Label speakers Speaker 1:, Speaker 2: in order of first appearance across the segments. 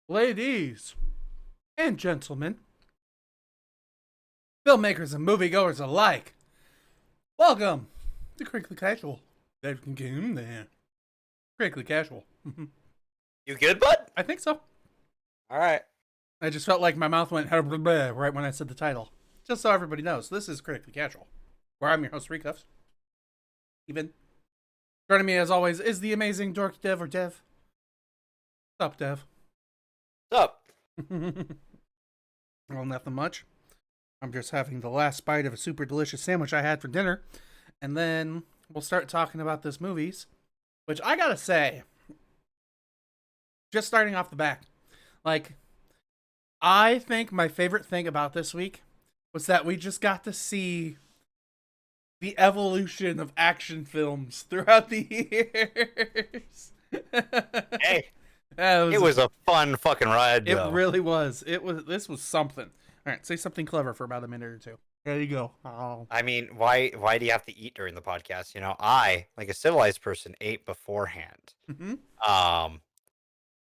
Speaker 1: Ladies and gentlemen, filmmakers and moviegoers alike, welcome to Critically Casual. That can get in there. Critically Casual.
Speaker 2: You good, bud?
Speaker 1: I think so.
Speaker 2: All right.
Speaker 1: I just felt like my mouth went right when I said the title. Just so everybody knows, this is Critically Casual, where I'm your host, Srekcuf5. Even. Joining me, as always, is the amazing Dorkydev or Dev. What's up, Dev?
Speaker 2: What's up?
Speaker 1: Well, nothing much. I'm just having the last bite of a super delicious sandwich I had for dinner. And then we'll start talking about this movies. Which I gotta say, just starting off the back, like, I think my favorite thing about this week was that we just got to see the evolution of action films throughout the years.
Speaker 2: Hey. It was a fun fucking ride,
Speaker 1: It
Speaker 2: though.
Speaker 1: really was. This was something. All right, say something clever for about a minute or two. There you go. Oh.
Speaker 2: I mean, why do you have to eat during the podcast? You know, I, like a civilized person, ate beforehand.
Speaker 1: Mm-hmm.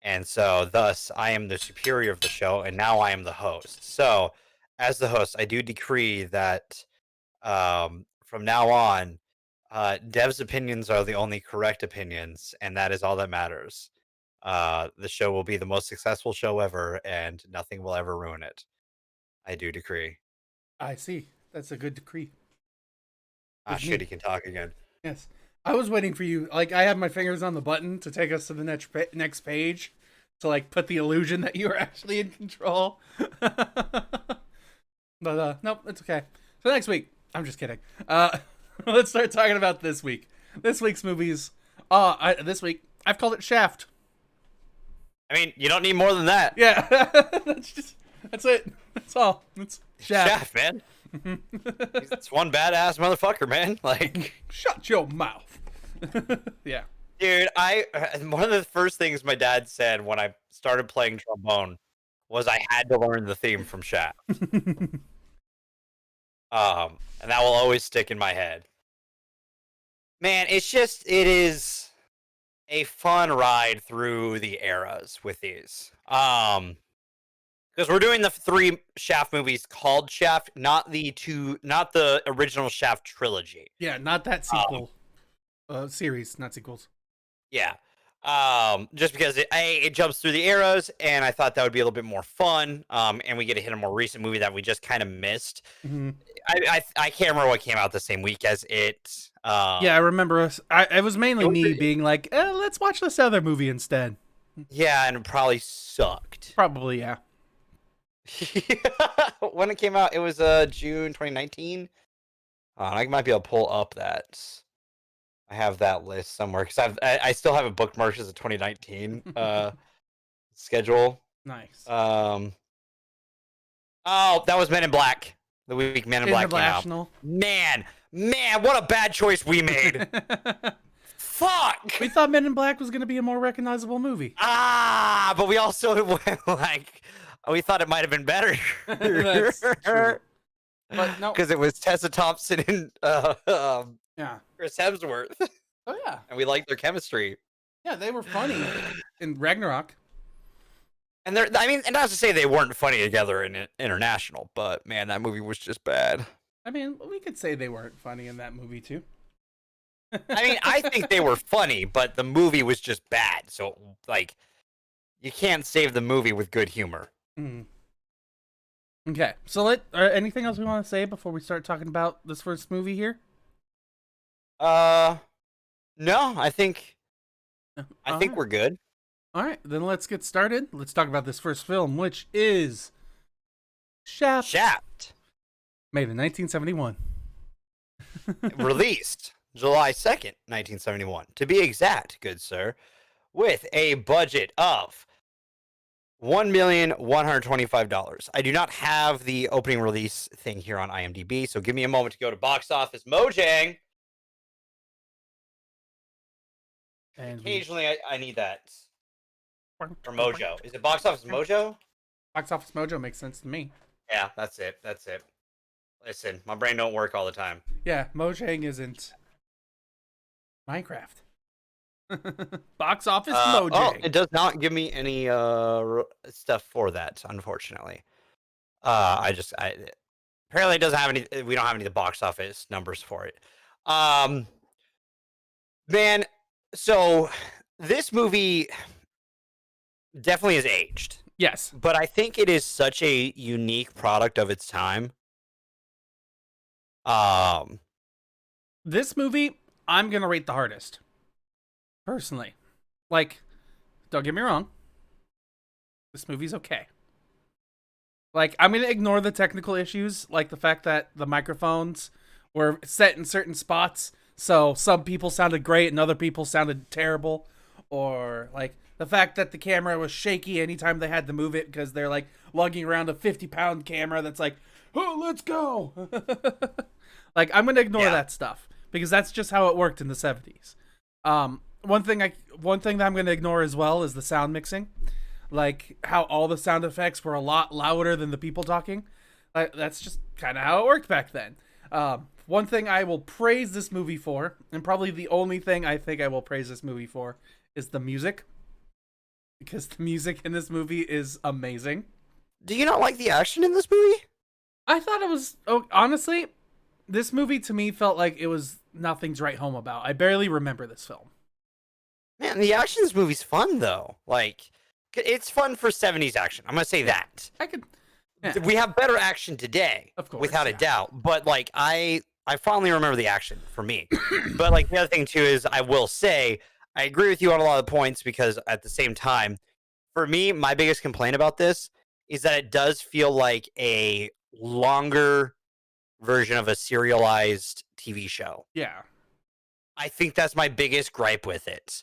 Speaker 2: And so thus I am the superior of the show, and now I am the host. So as the host, I do decree that from now on, Dev's opinions are the only correct opinions, and that is all that matters. The show will be the most successful show ever, and nothing will ever ruin it. I do decree.
Speaker 1: I see. That's a good decree.
Speaker 2: Ah,
Speaker 1: With
Speaker 2: shit,
Speaker 1: me.
Speaker 2: he can talk again.
Speaker 1: Yes. I was waiting for you. Like, I had my fingers on the button to take us to the next page to, like, put the illusion that you were actually in control. But, nope, it's okay. So next week, I'm just kidding. Let's start talking about this week. This week's movies. This week, I've called it Shaft.
Speaker 2: I mean, you don't need more than that.
Speaker 1: Yeah. That's it. That's all. It's Shaft.
Speaker 2: Shaft, man. It's one badass motherfucker, man. Like,
Speaker 1: Shut your mouth. Yeah.
Speaker 2: dude, one of the first things my dad said when I started playing trombone was I had to learn the theme from Shaft. And that will always stick in my head. Man, it is a fun ride through the eras with these. Because we're doing the 3 Shaft movies called Shaft, not the original Shaft trilogy.
Speaker 1: Yeah, not that sequel. Series, not sequels.
Speaker 2: Yeah. Just because it jumps through the eras, and I thought that would be a little bit more fun. And we get to hit a more recent movie that we just kind of missed.
Speaker 1: Mm-hmm.
Speaker 2: I can't remember what came out the same week as it.
Speaker 1: Yeah, I remember. It was mainly me being like, let's watch this other movie instead.
Speaker 2: Yeah, and it probably sucked.
Speaker 1: Probably, yeah.
Speaker 2: When it came out, it was June 2019. I might be able to pull up that. I have that list somewhere because I still have it bookmarked as a 2019 schedule.
Speaker 1: Nice.
Speaker 2: Oh, that was Men in Black. The week Men in Black came out. Man, what a bad choice we made. Fuck.
Speaker 1: We thought Men in Black was gonna be a more recognizable movie.
Speaker 2: But we also went like. We thought it might have been better.
Speaker 1: That's true. But no,
Speaker 2: because it was Tessa Thompson and
Speaker 1: yeah,
Speaker 2: Chris Hemsworth.
Speaker 1: Oh yeah,
Speaker 2: and we liked their chemistry.
Speaker 1: Yeah, they were funny in Ragnarok.
Speaker 2: And and not to say they weren't funny together in International, but man, that movie was just bad.
Speaker 1: I mean, we could say they weren't funny in that movie too.
Speaker 2: I mean, I think they were funny, but the movie was just bad. So, like, you can't save the movie with good humor.
Speaker 1: Mm. Okay, so anything else we want to say before we start talking about this first movie here?
Speaker 2: No, I think we're good.
Speaker 1: All right, then let's get started. Let's talk about this first film, which is Shaft.
Speaker 2: Shaft.
Speaker 1: Made in 1971.
Speaker 2: Released July 2nd, 1971. To be exact, good sir, with a budget of $1,125,000. I do not have the opening release thing here on IMDb, so give me a moment to go to Box Office Mojang. And occasionally I need that. Or Mojo. Is it Box Office Mojo?
Speaker 1: Box Office Mojo makes sense to me.
Speaker 2: Yeah, that's it. Listen, my brain don't work all the time.
Speaker 1: Yeah, Mojang isn't Minecraft. Box Office Mojang.
Speaker 2: Oh, it does not give me any stuff for that, unfortunately. Apparently it doesn't have any. We don't have any of the box office numbers for it. Man, so this movie definitely is aged.
Speaker 1: Yes,
Speaker 2: but I think it is such a unique product of its time.
Speaker 1: This movie, I'm gonna rate the hardest. Personally, like, don't get me wrong, this movie's okay. Like, I'm gonna ignore the technical issues, like the fact that the microphones were set in certain spots, so some people sounded great and other people sounded terrible, or like the fact that the camera was shaky anytime they had to move it because they're like lugging around a 50-pound camera that's like, oh, let's go. Like, I'm gonna ignore that stuff because that's just how it worked in the 70s. one thing that I'm going to ignore as well is the sound mixing. Like how all the sound effects were a lot louder than the people talking. That's just kind of how it worked back then. One thing I will praise this movie for, and probably the only thing I think I will praise this movie for, is the music. Because the music in this movie is amazing.
Speaker 2: Do you not like the action in this movie?
Speaker 1: I thought it was... Oh, honestly, this movie to me felt like it was nothing to write home about. I barely remember this film.
Speaker 2: Man, the action in this movie's fun, though. Like, it's fun for 70s action. I'm going to say that.
Speaker 1: I could... Yeah.
Speaker 2: We have better action today,
Speaker 1: Of course,
Speaker 2: without a doubt. But, like, I fondly remember the action for me. But, like, the other thing, too, is I will say, I agree with you on a lot of the points because at the same time, for me, my biggest complaint about this is that it does feel like a longer version of a serialized TV show.
Speaker 1: Yeah.
Speaker 2: I think that's my biggest gripe with it.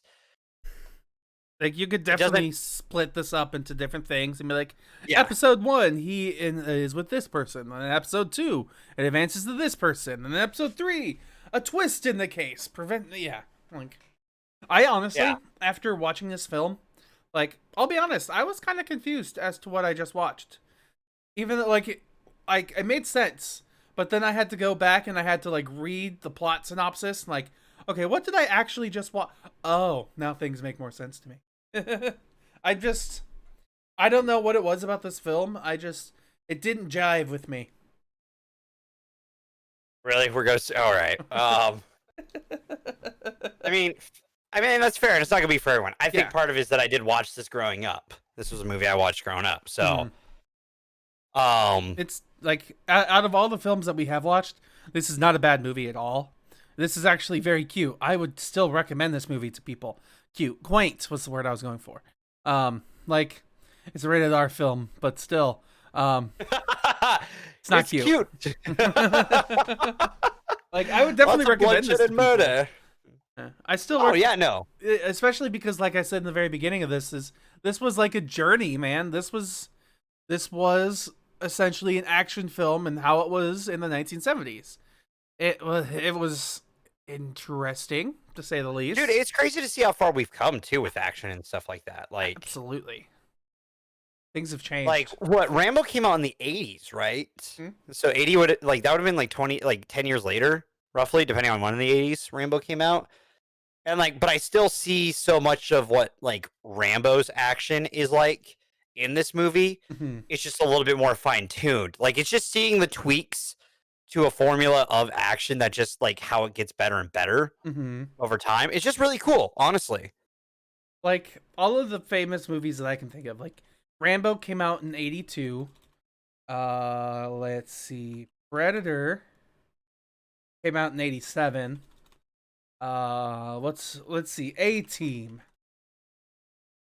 Speaker 1: Like, you could definitely split this up into different things and be like,
Speaker 2: Yeah.
Speaker 1: episode 1, he is with this person. And episode 2, it advances to this person. And then episode 3, a twist in the case. Yeah. Like, I honestly, after watching this film, like, I'll be honest, I was kind of confused as to what I just watched. Even though, like, it made sense. But then I had to go back and I had to, like, read the plot synopsis. And, like, okay, what did I actually just watch? Oh, now things make more sense to me. I don't know what it was about this film. It didn't jive with me.
Speaker 2: Really? We're going to... All right. I mean, that's fair, and it's not going to be for everyone. I think part of it is that I did watch this growing up. This was a movie I watched growing up, so...
Speaker 1: It's, like, out of all the films that we have watched, this is not a bad movie at all. This is actually very cute. I would still recommend this movie to people. Cute. Quaint was the word I was going for. Like, it's a rated R film, but still, it's not cute. Like, I would definitely recommend this to people. Murder. I still... Especially because, like I said in the very beginning of this was like a journey, man. This was essentially an action film and how it was in the 1970s. It was interesting, to say the least.
Speaker 2: Dude, it's crazy to see how far we've come, too, with action and stuff like that. Like,
Speaker 1: absolutely. Things have changed.
Speaker 2: Like, what, Rambo came out in the 80s, right? Mm-hmm. So 80 would, like, that would have been, like, 10 years later, roughly, depending on when in the 80s Rambo came out. And, like, but I still see so much of what, like, Rambo's action is like in this movie. Mm-hmm. It's just a little bit more fine-tuned. Like, it's just seeing the tweaks to a formula of action that just, like, how it gets better and better over time. It's just really cool, honestly.
Speaker 1: Like, all of the famous movies that I can think of, like, Rambo came out in 82. Let's see. Predator came out in 87. Let's see. A-Team.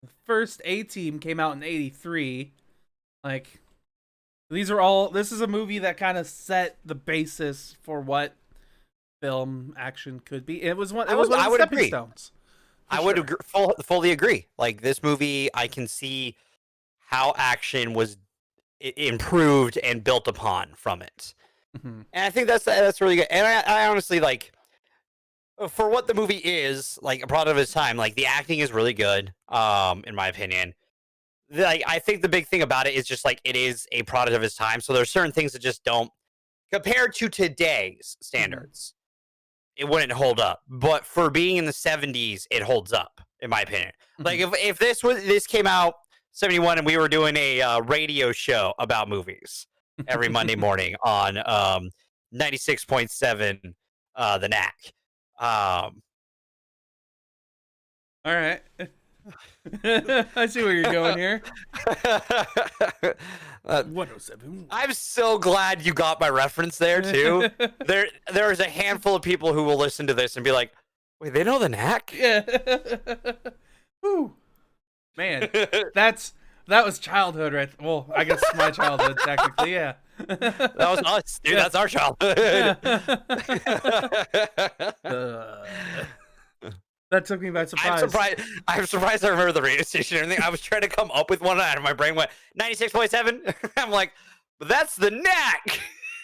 Speaker 1: The first A-Team came out in 83. Like, this is a movie that kind of set the basis for what film action could be. It was one of the stepping stones.
Speaker 2: I would fully agree. Like, this movie, I can see how action was improved and built upon from it. Mm-hmm. And I think that's really good. And I honestly, like, for what the movie is, like, a product of its time, like, the acting is really good, in my opinion. Like, I think the big thing about it is just, like, it is a product of its time. So there's certain things that just don't, compared to today's standards, it wouldn't hold up. But for being in the 70s, it holds up, in my opinion. Like, if this came out 71 and we were doing a radio show about movies every Monday morning on 96.7 the Knack.
Speaker 1: All right. I see where you're going here. 107.
Speaker 2: I'm so glad you got my reference there too. There is a handful of people who will listen to this and be like, "Wait, they know the Knack?"
Speaker 1: Yeah. Whew. Man, that was childhood, right? Well, I guess my childhood technically, yeah.
Speaker 2: That was us, dude. Yeah. That's our childhood.
Speaker 1: That took me by surprise.
Speaker 2: I'm surprised I remember the radio station and everything. I was trying to come up with one out of my brain went 96.7. I'm like, but that's the Knack.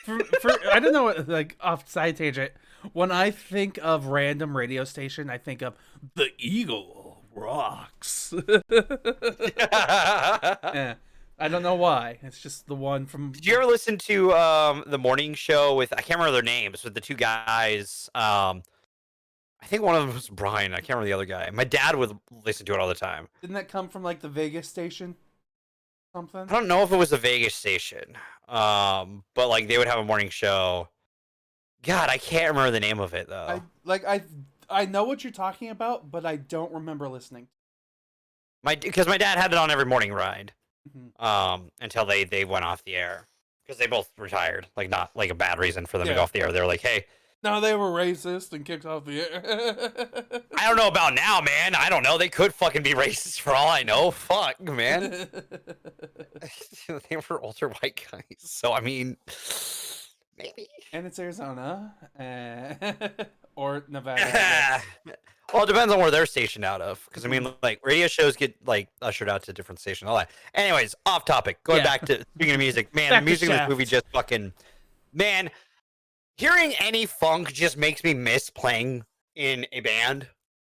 Speaker 1: I don't know what, like, off side tangent. When I think of random radio station, I think of the Eagle Rocks. Yeah. I don't know why. It's just the one from.
Speaker 2: Did you ever listen to the morning show with, I can't remember their names, with the two guys? I think one of them was Brian. I can't remember the other guy. My dad would listen to it all the time.
Speaker 1: Didn't that come from like the Vegas station? Something.
Speaker 2: I don't know if it was a Vegas station, but like they would have a morning show. God, I can't remember the name of it though.
Speaker 1: I know what you're talking about, but I don't remember listening.
Speaker 2: Because my dad had it on every morning ride,
Speaker 1: Mm-hmm.
Speaker 2: until they went off the air, because they both retired. Like, not like a bad reason for them to
Speaker 1: Yeah.
Speaker 2: go off the air. They were like, hey,
Speaker 1: No, they were racist and kicked off the air.
Speaker 2: I don't know about now, man. I don't know. They could fucking be racist for all I know. Fuck, man. They were older white guys, so I mean, maybe.
Speaker 1: And it's Arizona, or Nevada. I guess.
Speaker 2: Well, it depends on where they're stationed out of. Because I mean, like, radio shows get like ushered out to different stations, all that. Anyways, off topic. Going back to speaking of music, man,
Speaker 1: Back
Speaker 2: the
Speaker 1: to
Speaker 2: music in this
Speaker 1: Shaft.
Speaker 2: movie just fucking, man. Hearing any funk just makes me miss playing in a band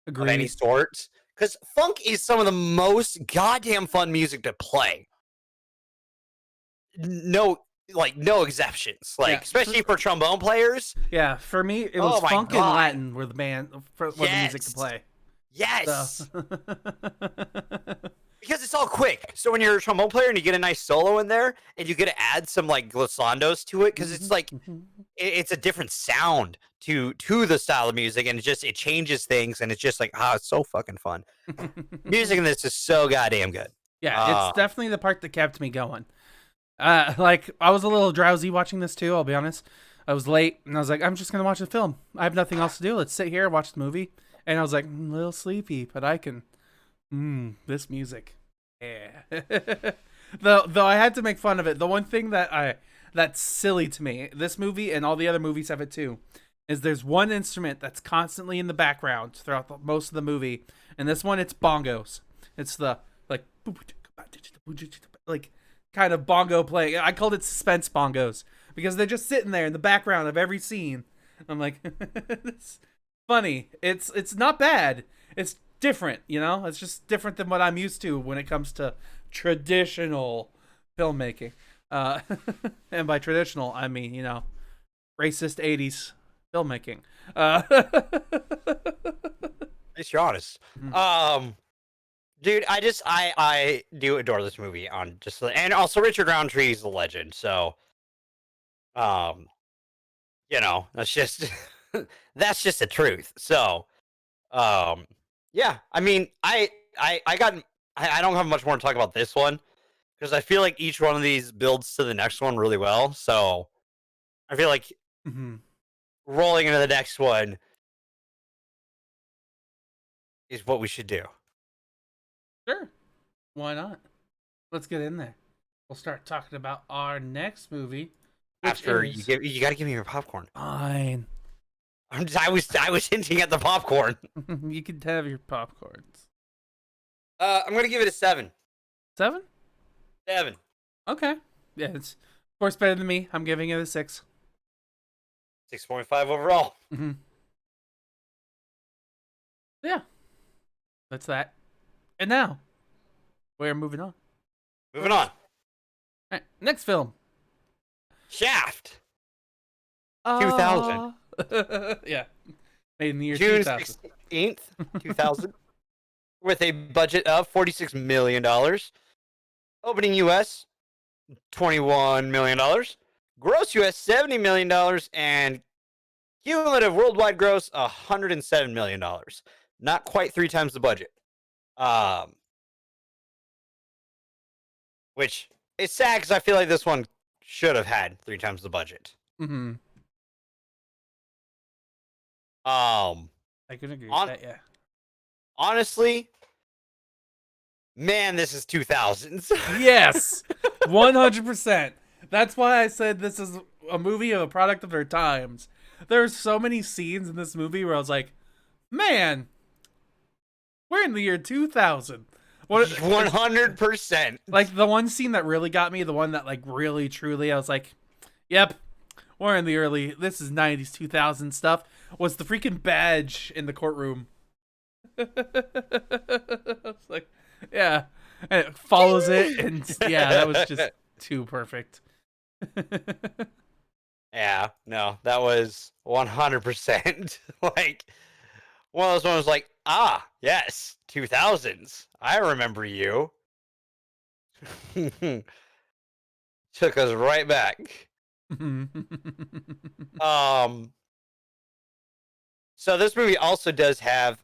Speaker 2: of any
Speaker 1: Agreed.
Speaker 2: sort. Because funk is some of the most goddamn fun music to play. No exceptions. Like,
Speaker 1: Yeah.
Speaker 2: especially for trombone players.
Speaker 1: Yeah, for me, it
Speaker 2: Oh
Speaker 1: was
Speaker 2: my
Speaker 1: funk and
Speaker 2: God.
Speaker 1: Latin were the music
Speaker 2: Yes.
Speaker 1: to play.
Speaker 2: Yes.
Speaker 1: So.
Speaker 2: Because it's all quick. So when you're a trombone player and you get a nice solo in there, and you get to add some like glissandos to it, because it's like it's a different sound to the style of music, and it changes things, and it's just like, it's so fucking fun. Music in this is so goddamn good.
Speaker 1: Yeah, it's definitely the part that kept me going. Like, I was a little drowsy watching this too, I'll be honest. I was late, and I was like, I'm just going to watch the film. I have nothing else to do. Let's sit here, watch the movie. And I was like, a little sleepy, but I can... this music. Yeah. Though I had to make fun of it. The one thing that's silly to me, this movie and all the other movies have it too, is there's one instrument that's constantly in the background throughout most of the movie. And this one, it's bongos. It's the, like kind of bongo playing. I called it suspense bongos because they're just sitting there in the background of every scene. I'm like, it's funny. It's not bad. It's different, you know? It's just different than what I'm used to when it comes to traditional filmmaking. And by traditional, I mean, you know, racist 80s filmmaking.
Speaker 2: At least you're honest. Dude, I do adore this movie and also Richard Roundtree is a legend. So, you know, that's just the truth. So, yeah, I mean, I don't have much more to talk about this one because I feel like each one of these builds to the next one really well. So, I feel like rolling into the next one is what we should do.
Speaker 1: Sure. Why not? Let's get in there. We'll start talking about our next movie.
Speaker 2: After you got to give me your popcorn.
Speaker 1: Fine.
Speaker 2: I was hinting at the popcorn.
Speaker 1: You can have your popcorns.
Speaker 2: I'm gonna give it a 7.
Speaker 1: 7?
Speaker 2: 7.
Speaker 1: Okay. Yeah, it's of course better than me. I'm giving it a 6.
Speaker 2: 6.5 overall.
Speaker 1: Yeah. That's that. And now, we're moving on.
Speaker 2: Moving on.
Speaker 1: All right, next film.
Speaker 2: Shaft. 2000.
Speaker 1: Yeah. Made in the year
Speaker 2: June
Speaker 1: 2000.
Speaker 2: 16th, 2000. With a budget of $46 million. Opening U.S. $21 million. Gross U.S. $70 million. And cumulative worldwide gross $107 million. Not quite 3 times the budget. Which is sad because I feel like this one should have had 3 times the budget.
Speaker 1: I can agree with that, yeah.
Speaker 2: Honestly, man, this is 2000s.
Speaker 1: Yes, 100%. That's why I said this is a movie of a product of their times. There's so many scenes in this movie where I was like, man, we're in the year 2000.
Speaker 2: 100%.
Speaker 1: Like, the one scene that really got me, the one that, like, really, truly, I was like, yep, we're in the this is 90s, 2000 stuff. was the freaking badge in the courtroom. It's like, yeah, and it follows it, and yeah, that was just too perfect.
Speaker 2: Yeah, no, that was 100% like one of those ones like, ah, yes, 2000s. I remember you. Took us right back. So this movie also does have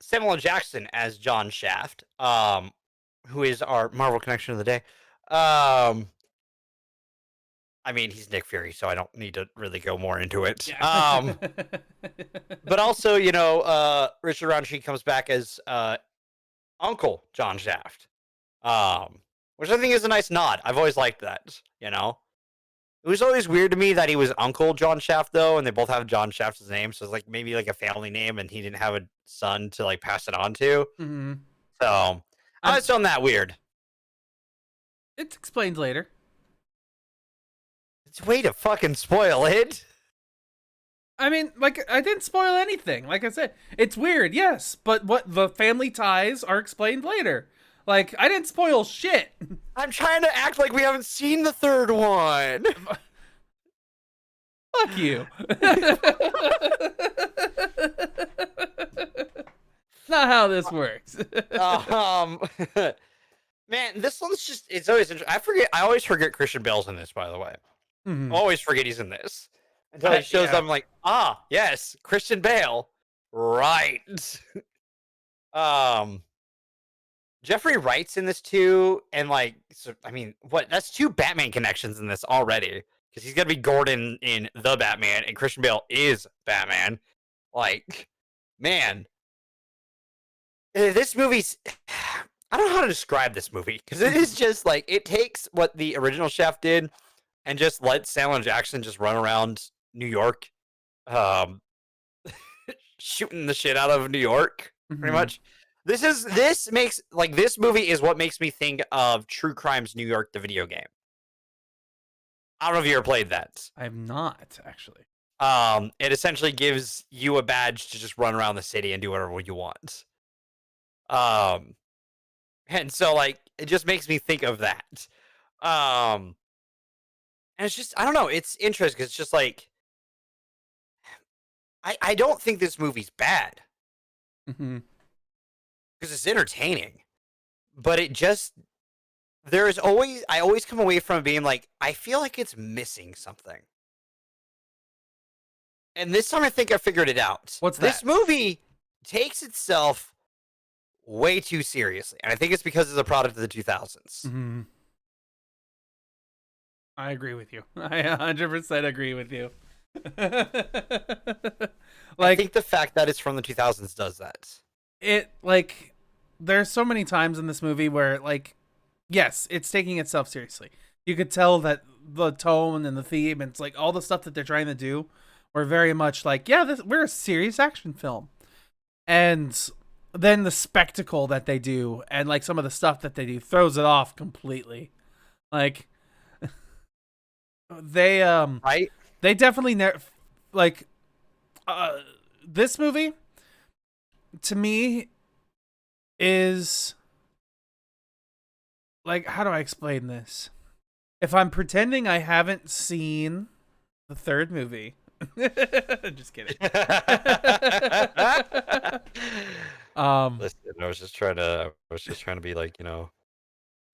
Speaker 2: Samuel L. Jackson as John Shaft, who is our Marvel connection of the day. I mean, he's Nick Fury, so I don't need to really go more into it.
Speaker 1: Yeah.
Speaker 2: But also, you know, Richard Roundtree comes back as Uncle John Shaft, which I think is a nice nod. I've always liked that, you know? It was always weird to me that he was Uncle John Shaft, though, and they both have John Shaft as name, so it's like maybe like a family name, and he didn't have a son to like pass it on to.
Speaker 1: Mm-hmm.
Speaker 2: So I just found that weird.
Speaker 1: It's explained later.
Speaker 2: It's a way to fucking spoil it.
Speaker 1: I mean, like, I didn't spoil anything. Like I said, it's weird, yes, but what the family ties are explained later. Like, I didn't spoil shit.
Speaker 2: I'm trying to act like we haven't seen the third one.
Speaker 1: Fuck you. Not how this works.
Speaker 2: Man, this one's just, it's always interesting. I always forget Christian Bale's in this, by the way.
Speaker 1: Mhm.
Speaker 2: Always forget he's in this. Until he shows up, I'm like, ah, yes, Christian Bale. Right. Jeffrey Wright's in this too, and like, so, I mean, what? That's 2 Batman connections in this already, because he's gonna be Gordon in The Batman, and Christian Bale is Batman. Like, man, this movie's. I don't know how to describe this movie, because it is just like, it takes what the original Chef did, and just let Samuel L. Jackson just run around New York, shooting the shit out of New York, pretty much. This movie is what makes me think of True Crimes New York, the video game. I don't know if you ever played that.
Speaker 1: I have not, actually.
Speaker 2: It essentially gives you a badge to just run around the city and do whatever you want. And so like, it just makes me think of that. And it's just, I don't know, it's interesting, because it's just like, I don't think this movie's bad.
Speaker 1: Mm-hmm.
Speaker 2: Because it's entertaining, but it just, I always come away from it being like, I feel like it's missing something. And this time I think I figured it out.
Speaker 1: What's that?
Speaker 2: This movie takes itself way too seriously, and I think it's because it's a product of the 2000s.
Speaker 1: Mm-hmm. I agree with you. I 100% agree with you.
Speaker 2: I think the fact that it's from the 2000s does that.
Speaker 1: It, like, there's so many times in this movie where, like, yes, it's taking itself seriously. You could tell that the tone and the theme and it's like all the stuff that they're trying to do were very much like, yeah, we're a serious action film. And then the spectacle that they do and like some of the stuff that they do throws it off completely. Like, they definitely this movie to me is like, how do I explain this? If I'm pretending I haven't seen the third movie, just kidding.
Speaker 2: Listen, I was just trying to be like, you know,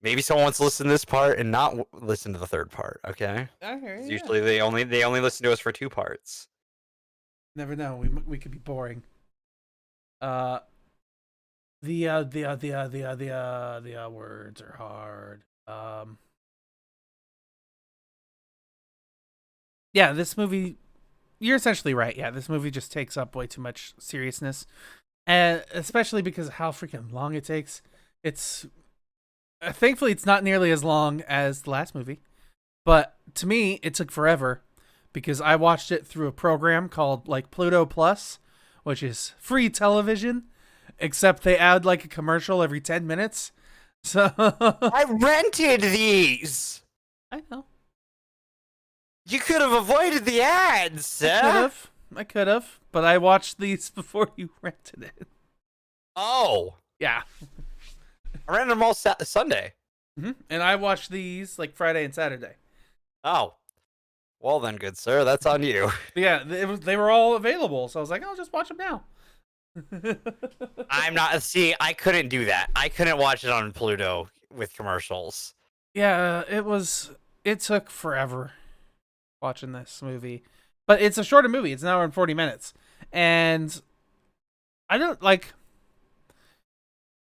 Speaker 2: maybe someone wants to listen to this part and not listen to the third part. Okay.
Speaker 1: Okay.
Speaker 2: Usually they only listen to us for 2 parts.
Speaker 1: Never know. We could be boring. The words are hard. Yeah, this movie, you're essentially right. Yeah, this movie just takes up way too much seriousness, and especially because of how freaking long it takes. It's thankfully it's not nearly as long as the last movie, but to me it took forever because I watched it through a program called like Pluto Plus, which is free television, except they add like a commercial every 10 minutes. So
Speaker 2: I rented these.
Speaker 1: I know.
Speaker 2: You could have avoided the ads,
Speaker 1: Could
Speaker 2: sir.
Speaker 1: have. I could have, but I watched these before you rented it.
Speaker 2: Oh,
Speaker 1: Yeah.
Speaker 2: I rented them all Sunday.
Speaker 1: And I watched these like Friday and Saturday.
Speaker 2: Oh, well then, good sir, that's on you.
Speaker 1: But yeah, they were all available, so I was like, I'll just watch them now.
Speaker 2: I'm not. See, I couldn't do that. I couldn't watch it on Pluto with commercials.
Speaker 1: Yeah, it took forever watching this movie. But it's a shorter movie. It's an hour and 40 minutes. And I don't like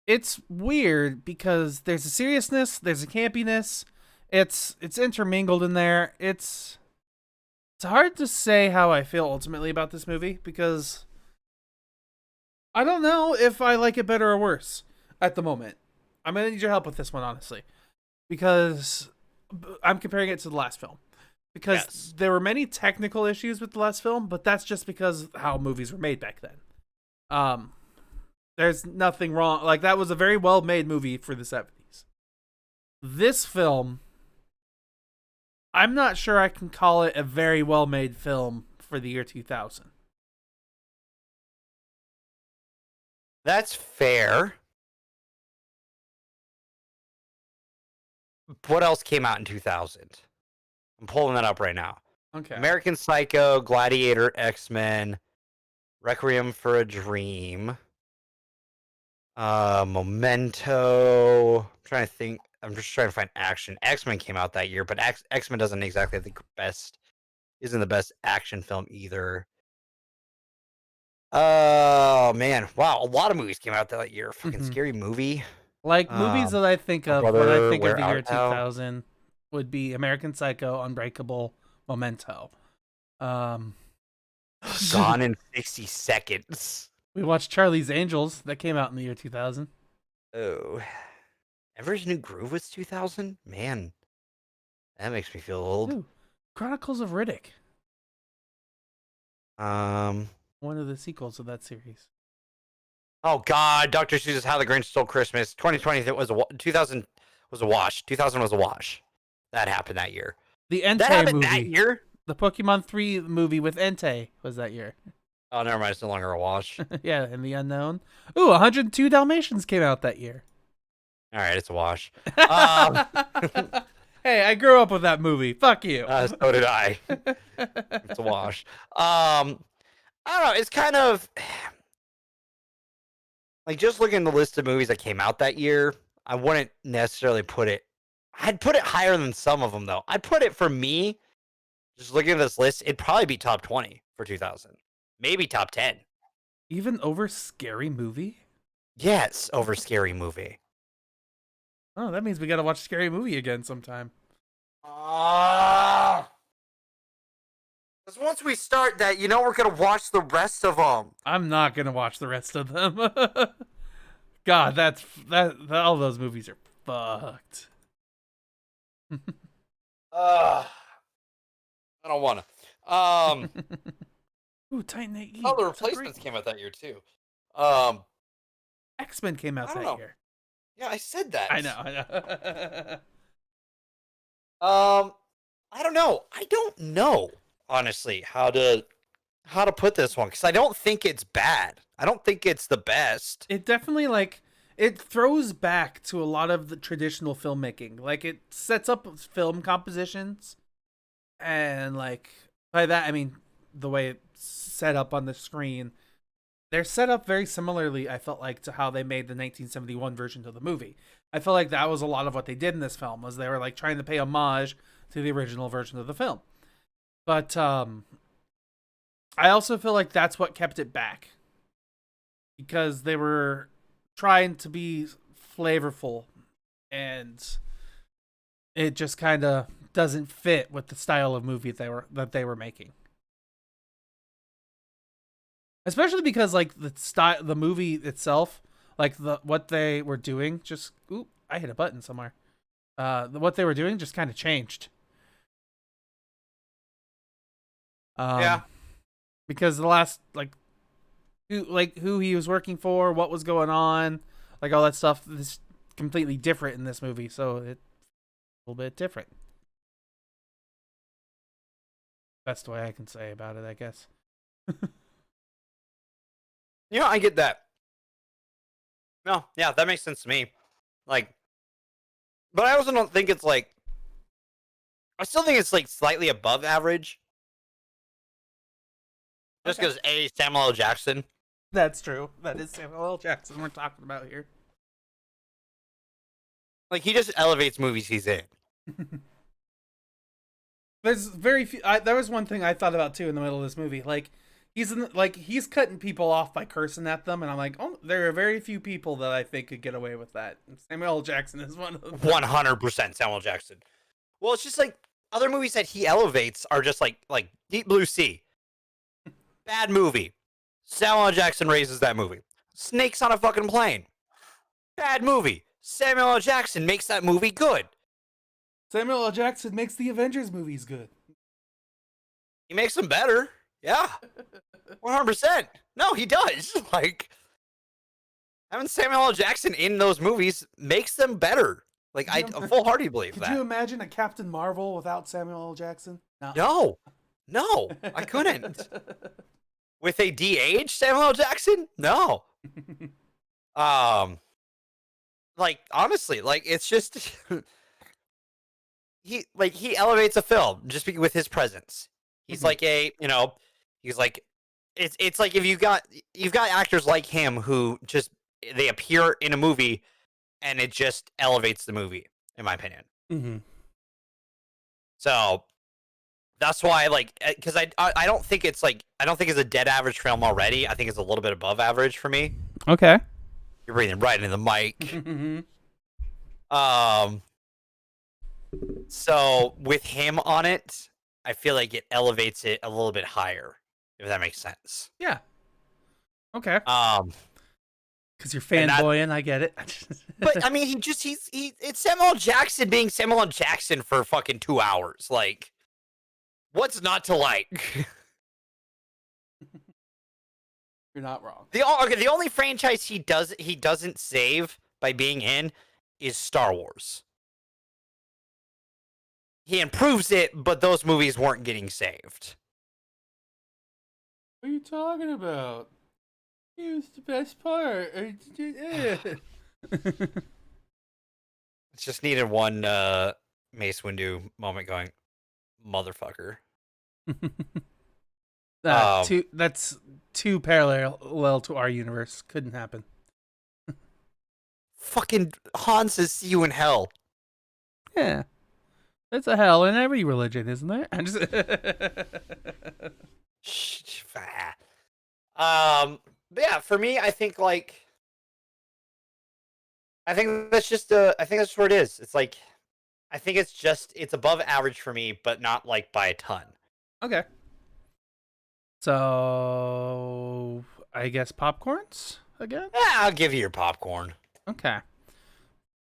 Speaker 1: it's weird because there's a seriousness, there's a campiness. It's intermingled in there. It's hard to say how I feel ultimately about this movie because I don't know if I like it better or worse at the moment. I'm going to need your help with this one, honestly, because I'm comparing it to the last film. Because there were many technical issues with the last film, but that's just because how movies were made back then. There's nothing wrong. Like, that was a very well-made movie for the 70s. This film, I'm not sure I can call it a very well-made film for the year 2000.
Speaker 2: That's fair. What else came out in 2000? I'm pulling that up right now.
Speaker 1: Okay.
Speaker 2: American Psycho, Gladiator, X-Men, Requiem for a Dream, Memento. I'm trying to think. I'm just trying to find action. X-Men came out that year, but X-Men doesn't exactly isn't the best action film either. Oh man, wow, a lot of movies came out that year. Fucking Scary Movie.
Speaker 1: Like, movies that I think of when I think of the year 2000 would be American Psycho, Unbreakable, Memento.
Speaker 2: Gone in 60 Seconds.
Speaker 1: We watched Charlie's Angels that came out in the year 2000.
Speaker 2: Oh. Emperor's New Groove was 2000? Man. That makes me feel old.
Speaker 1: Ooh, Chronicles of Riddick. One of the sequels of that series.
Speaker 2: Oh God, Dr. Seuss's How the Grinch Stole Christmas. 2020 2000 was a wash. 2000 was a wash. That happened that year.
Speaker 1: The Entei
Speaker 2: that happened
Speaker 1: movie.
Speaker 2: That year?
Speaker 1: The Pokemon 3 movie with Entei was that year.
Speaker 2: Oh, never mind. It's no longer a wash.
Speaker 1: Yeah, in the unknown. Ooh, 102 Dalmatians came out that year.
Speaker 2: All right, it's a wash.
Speaker 1: Hey, I grew up with that movie. Fuck you.
Speaker 2: So did I. It's a wash. I don't know. It's kind of like just looking at the list of movies that came out that year. I wouldn't necessarily put it. I'd put it higher than some of them, though. I'd put it for me. Just looking at this list, it'd probably be top 20 for 2000, maybe top 10.
Speaker 1: Even over Scary Movie?
Speaker 2: Yes, over Scary Movie.
Speaker 1: Oh, that means we gotta watch Scary Movie again sometime.
Speaker 2: Because once we start that, we're gonna watch the rest of them.
Speaker 1: I'm not gonna watch the rest of them. God, all those movies are fucked.
Speaker 2: I don't wanna.
Speaker 1: Ooh, Titan AE.
Speaker 2: Oh, the Replacements came out that year too.
Speaker 1: X-Men came out that year.
Speaker 2: Yeah, I said that.
Speaker 1: I know.
Speaker 2: I don't know. I don't know, honestly, how to put this one, because I don't think it's bad. I don't think it's the best.
Speaker 1: It definitely, it throws back to a lot of the traditional filmmaking. Like, it sets up film compositions, and, by that, I mean, the way it's set up on the screen, they're set up very similarly, I felt like, to how they made the 1971 version of the movie. I felt like that was a lot of what they did in this film, was they were, trying to pay homage to the original version of the film. But, I also feel like that's what kept it back. Because they were trying to be flavorful, and it just kind of doesn't fit with the style of movie that they were making. Especially because the movie itself, what they were doing just I hit a button somewhere. What they were doing just kind of changed.
Speaker 2: Yeah.
Speaker 1: Because the last who he was working for, what was going on, all that stuff is completely different in this movie, so it's a little bit different. That's the way I can say about it, I guess.
Speaker 2: You know, I get that. No, yeah, that makes sense to me. Like, but I also don't think it's like. I still think it's like slightly above average. Just because Samuel L. Jackson.
Speaker 1: That's true. That is Samuel L. Jackson we're talking about here.
Speaker 2: Like, he just elevates movies he's in.
Speaker 1: There's very few. There was one thing I thought about too in the middle of this movie. Like, he's cutting people off by cursing at them, and I'm like, oh, there are very few people that I think could get away with that. And Samuel L. Jackson is one of them.
Speaker 2: 100% Samuel L. Jackson. Well, it's just like other movies that he elevates are just like Deep Blue Sea. Bad movie. Samuel L. Jackson raises that movie. Snakes on a fucking plane. Bad movie. Samuel L. Jackson makes that movie good.
Speaker 1: Samuel L. Jackson makes the Avengers movies good.
Speaker 2: He makes them better. Yeah. 100%. No, he does. Like, having Samuel L. Jackson in those movies makes them better. Like, I full-heartedly believe that.
Speaker 1: Could you imagine a Captain Marvel without Samuel L. Jackson?
Speaker 2: No, I couldn't. With a DH Samuel L. Jackson? No. Like, honestly, like, it's just he elevates a film just with his presence. He's like he's like it's like if you've got actors like him who just they appear in a movie and it just elevates the movie, in my opinion.
Speaker 1: Mm-hmm.
Speaker 2: So that's why, like, because I don't think it's a dead average film already. I think it's a little bit above average for me.
Speaker 1: Okay.
Speaker 2: You're breathing right into the mic.
Speaker 1: Mm-hmm.
Speaker 2: So with him on it, I feel like it elevates it a little bit higher, if that makes sense.
Speaker 1: Yeah. Okay. Because you're
Speaker 2: And
Speaker 1: fanboying, I get it.
Speaker 2: But I mean, it's Samuel L. Jackson being Samuel L. Jackson for fucking 2 hours. Like, what's not to like?
Speaker 1: You're not wrong.
Speaker 2: The only franchise he doesn't save by being in is Star Wars. He improves it, but those movies weren't getting saved.
Speaker 1: What are you talking about? It was the best part.
Speaker 2: It's just needed one Mace Windu moment going, motherfucker.
Speaker 1: That's too parallel to our universe. Couldn't happen.
Speaker 2: Fucking Han says, "See you in hell."
Speaker 1: Yeah. There's a hell in every religion, isn't there? I'm just
Speaker 2: But yeah, for me, I think that's where it is. It's like, I think it's above average for me, but not like by a ton.
Speaker 1: Okay. So I guess popcorns again?
Speaker 2: Yeah, I'll give you your popcorn.
Speaker 1: Okay.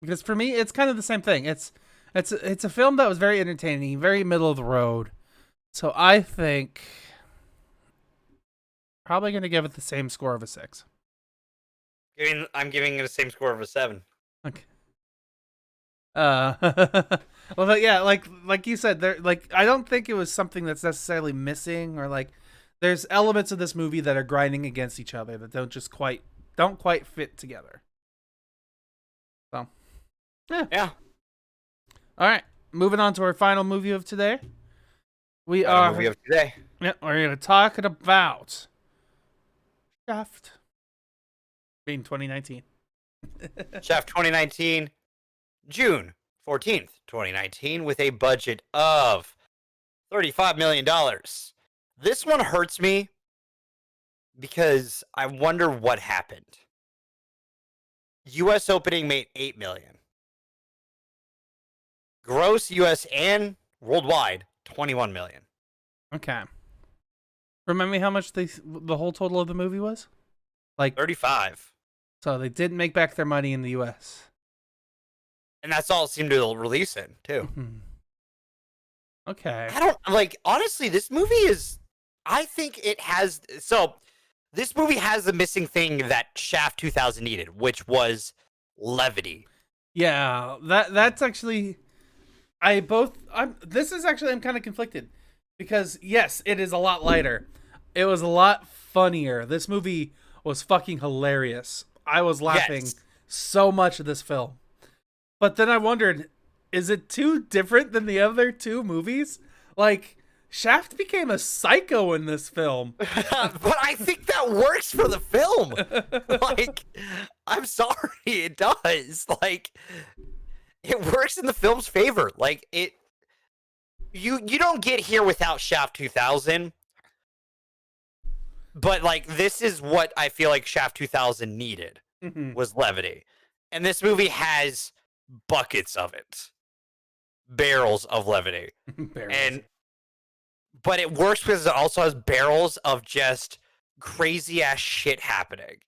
Speaker 1: Because for me, it's kind of the same thing. It's a film that was very entertaining, very middle of the road. So I think probably going to give it the same score of a 6.
Speaker 2: I'm giving it the same score of a 7.
Speaker 1: Okay. Well, but yeah, like you said, there, like, I don't think it was something that's necessarily missing, or like there's elements of this movie that are grinding against each other that don't quite fit together. So,
Speaker 2: yeah.
Speaker 1: All right, moving on to our final movie of today.
Speaker 2: Movie of today.
Speaker 1: Yeah, we're gonna talk about Shaft. Being 2019.
Speaker 2: Shaft 2019, June 14th, 2019, with a budget of $35 million. This one hurts me because I wonder what happened. U.S. opening made $8 million. Gross U.S. and worldwide, $21 million.
Speaker 1: Okay. Remind me how much the whole total of the movie was? Like
Speaker 2: 35.
Speaker 1: So they didn't make back their money in the U.S.
Speaker 2: And that's all it seemed to release in, too.
Speaker 1: Okay.
Speaker 2: I don't, like, honestly, this movie is, I think it has, so this movie has the missing thing that Shaft 2000 needed, which was levity.
Speaker 1: Yeah, that's actually, I'm kind of conflicted because yes, it is a lot lighter. It was a lot funnier. This movie was fucking hilarious. I was laughing
Speaker 2: Yes.
Speaker 1: so much of this film. But then I wondered, is it too different than the other two movies? Like, Shaft became a psycho in this film.
Speaker 2: But I think that works for the film. Like, I'm sorry, it does. Like, it works in the film's favor. Like, you don't get here without Shaft 2000. But like, this is what I feel like Shaft 2000 needed, was levity. And this movie has buckets of it. Barrels of levity. But it works because it also has barrels of just crazy ass shit happening.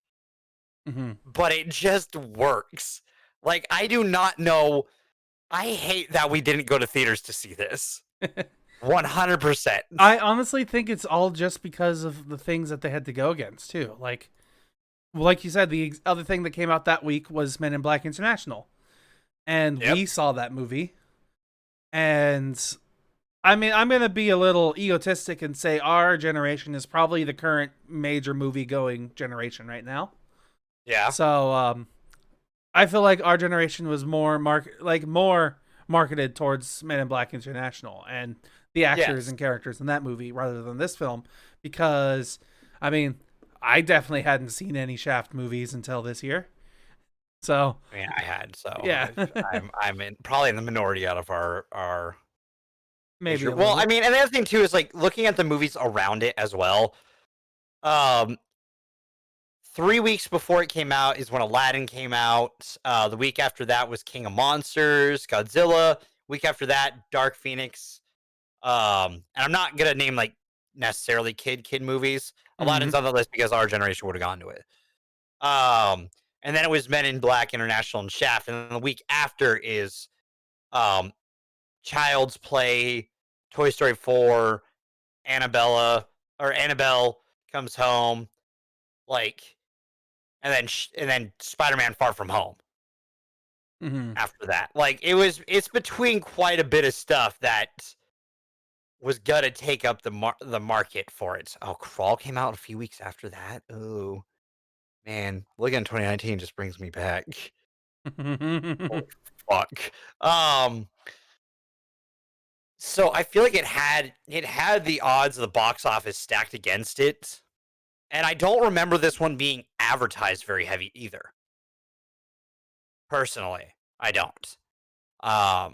Speaker 2: But it just works. Like, I do not know. I hate that we didn't go to theaters to see this. 100%.
Speaker 1: I honestly think it's all just because of the things that they had to go against too. Like you said, the other thing that came out that week was Men in Black International, and we saw that movie. And I mean, I'm gonna be a little egotistic and say our generation is probably the current major movie going generation right now.
Speaker 2: Yeah.
Speaker 1: So I feel like our generation was more marketed towards Men in Black International and the actors and characters in that movie rather than this film, because I mean, I definitely hadn't seen any Shaft movies until this year. So
Speaker 2: I mean, I had, so
Speaker 1: yeah.
Speaker 2: I'm probably in the minority out of our
Speaker 1: Maybe.
Speaker 2: well, I mean, and the other thing too is like looking at the movies around it as well. 3 weeks before it came out is when Aladdin came out. The week after that was King of Monsters, Godzilla. Week after that, Dark Phoenix. And I'm not gonna name like necessarily kid movies. Aladdin's on the list because our generation would have gone to it. And then it was Men in Black International and Shaft, and then the week after is Child's Play, Toy Story 4, Annabelle Comes Home, like, and then Spider-Man Far From Home. After that, like, it's between quite a bit of stuff that was gonna take up the market for it. Oh, Crawl came out a few weeks after that. Oh man, looking at 2019 just brings me back. Oh, fuck. So I feel like it had the odds of the box office stacked against it, and I don't remember this one being advertised very heavy either. Personally, I don't. I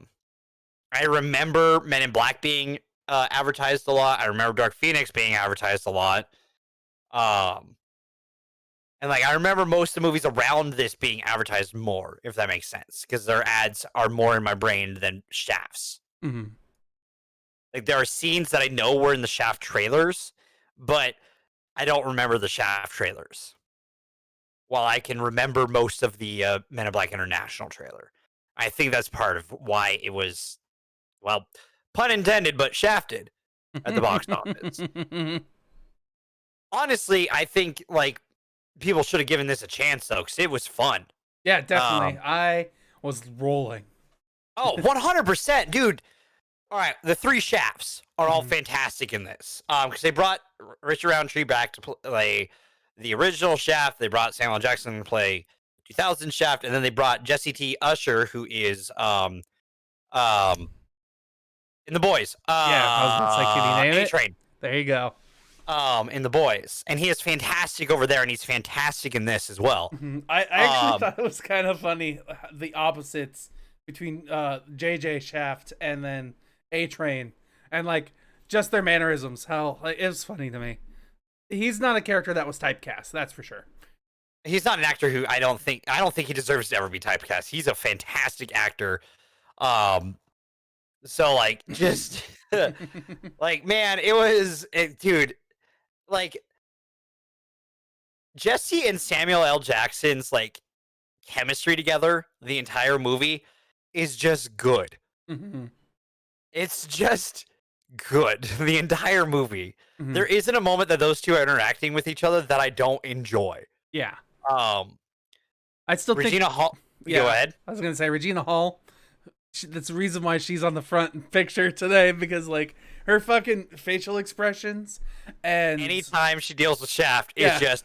Speaker 2: remember Men in Black being advertised a lot. I remember Dark Phoenix being advertised a lot. And like, I remember most of the movies around this being advertised more, if that makes sense, because their ads are more in my brain than Shaft's. Like, there are scenes that I know were in the Shaft trailers, but I don't remember the Shaft trailers. While I can remember most of the Men in Black International trailer. I think that's part of why it was, well, pun intended, but shafted at the box office. Honestly, I think, like, people should have given this a chance, though, because it was fun.
Speaker 1: Yeah, definitely. I was rolling.
Speaker 2: Oh, 100%, dude. All right, the three Shafts are all fantastic in this. Because they brought Richard Roundtree back to play the original Shaft. They brought Samuel L. Jackson to play 2000 Shaft, and then they brought Jesse T. Usher, who is in The Boys.
Speaker 1: Yeah, I was about to say, can you name it?
Speaker 2: A-Train.
Speaker 1: There you go.
Speaker 2: In The Boys, and he is fantastic over there, and he's fantastic in this as well.
Speaker 1: I actually thought it was kind of funny, the opposites between JJ Shaft and then A-Train, and like just their mannerisms. How, like, it was funny to me. He's not a character that was typecast, that's for sure.
Speaker 2: He's not an actor who I don't think he deserves to ever be typecast. He's a fantastic actor. So like, just like, man, dude, like, Jesse and Samuel L. Jackson's like chemistry together the entire movie is just good. It's just good the entire movie. There isn't a moment that those two are interacting with each other that I don't enjoy.
Speaker 1: Yeah.
Speaker 2: I still think Regina Hall.
Speaker 1: Yeah,
Speaker 2: go ahead.
Speaker 1: I was gonna say Regina Hall. That's the reason why she's on the front picture today, because like her fucking facial expressions, and
Speaker 2: anytime she deals with Shaft,
Speaker 1: Yeah.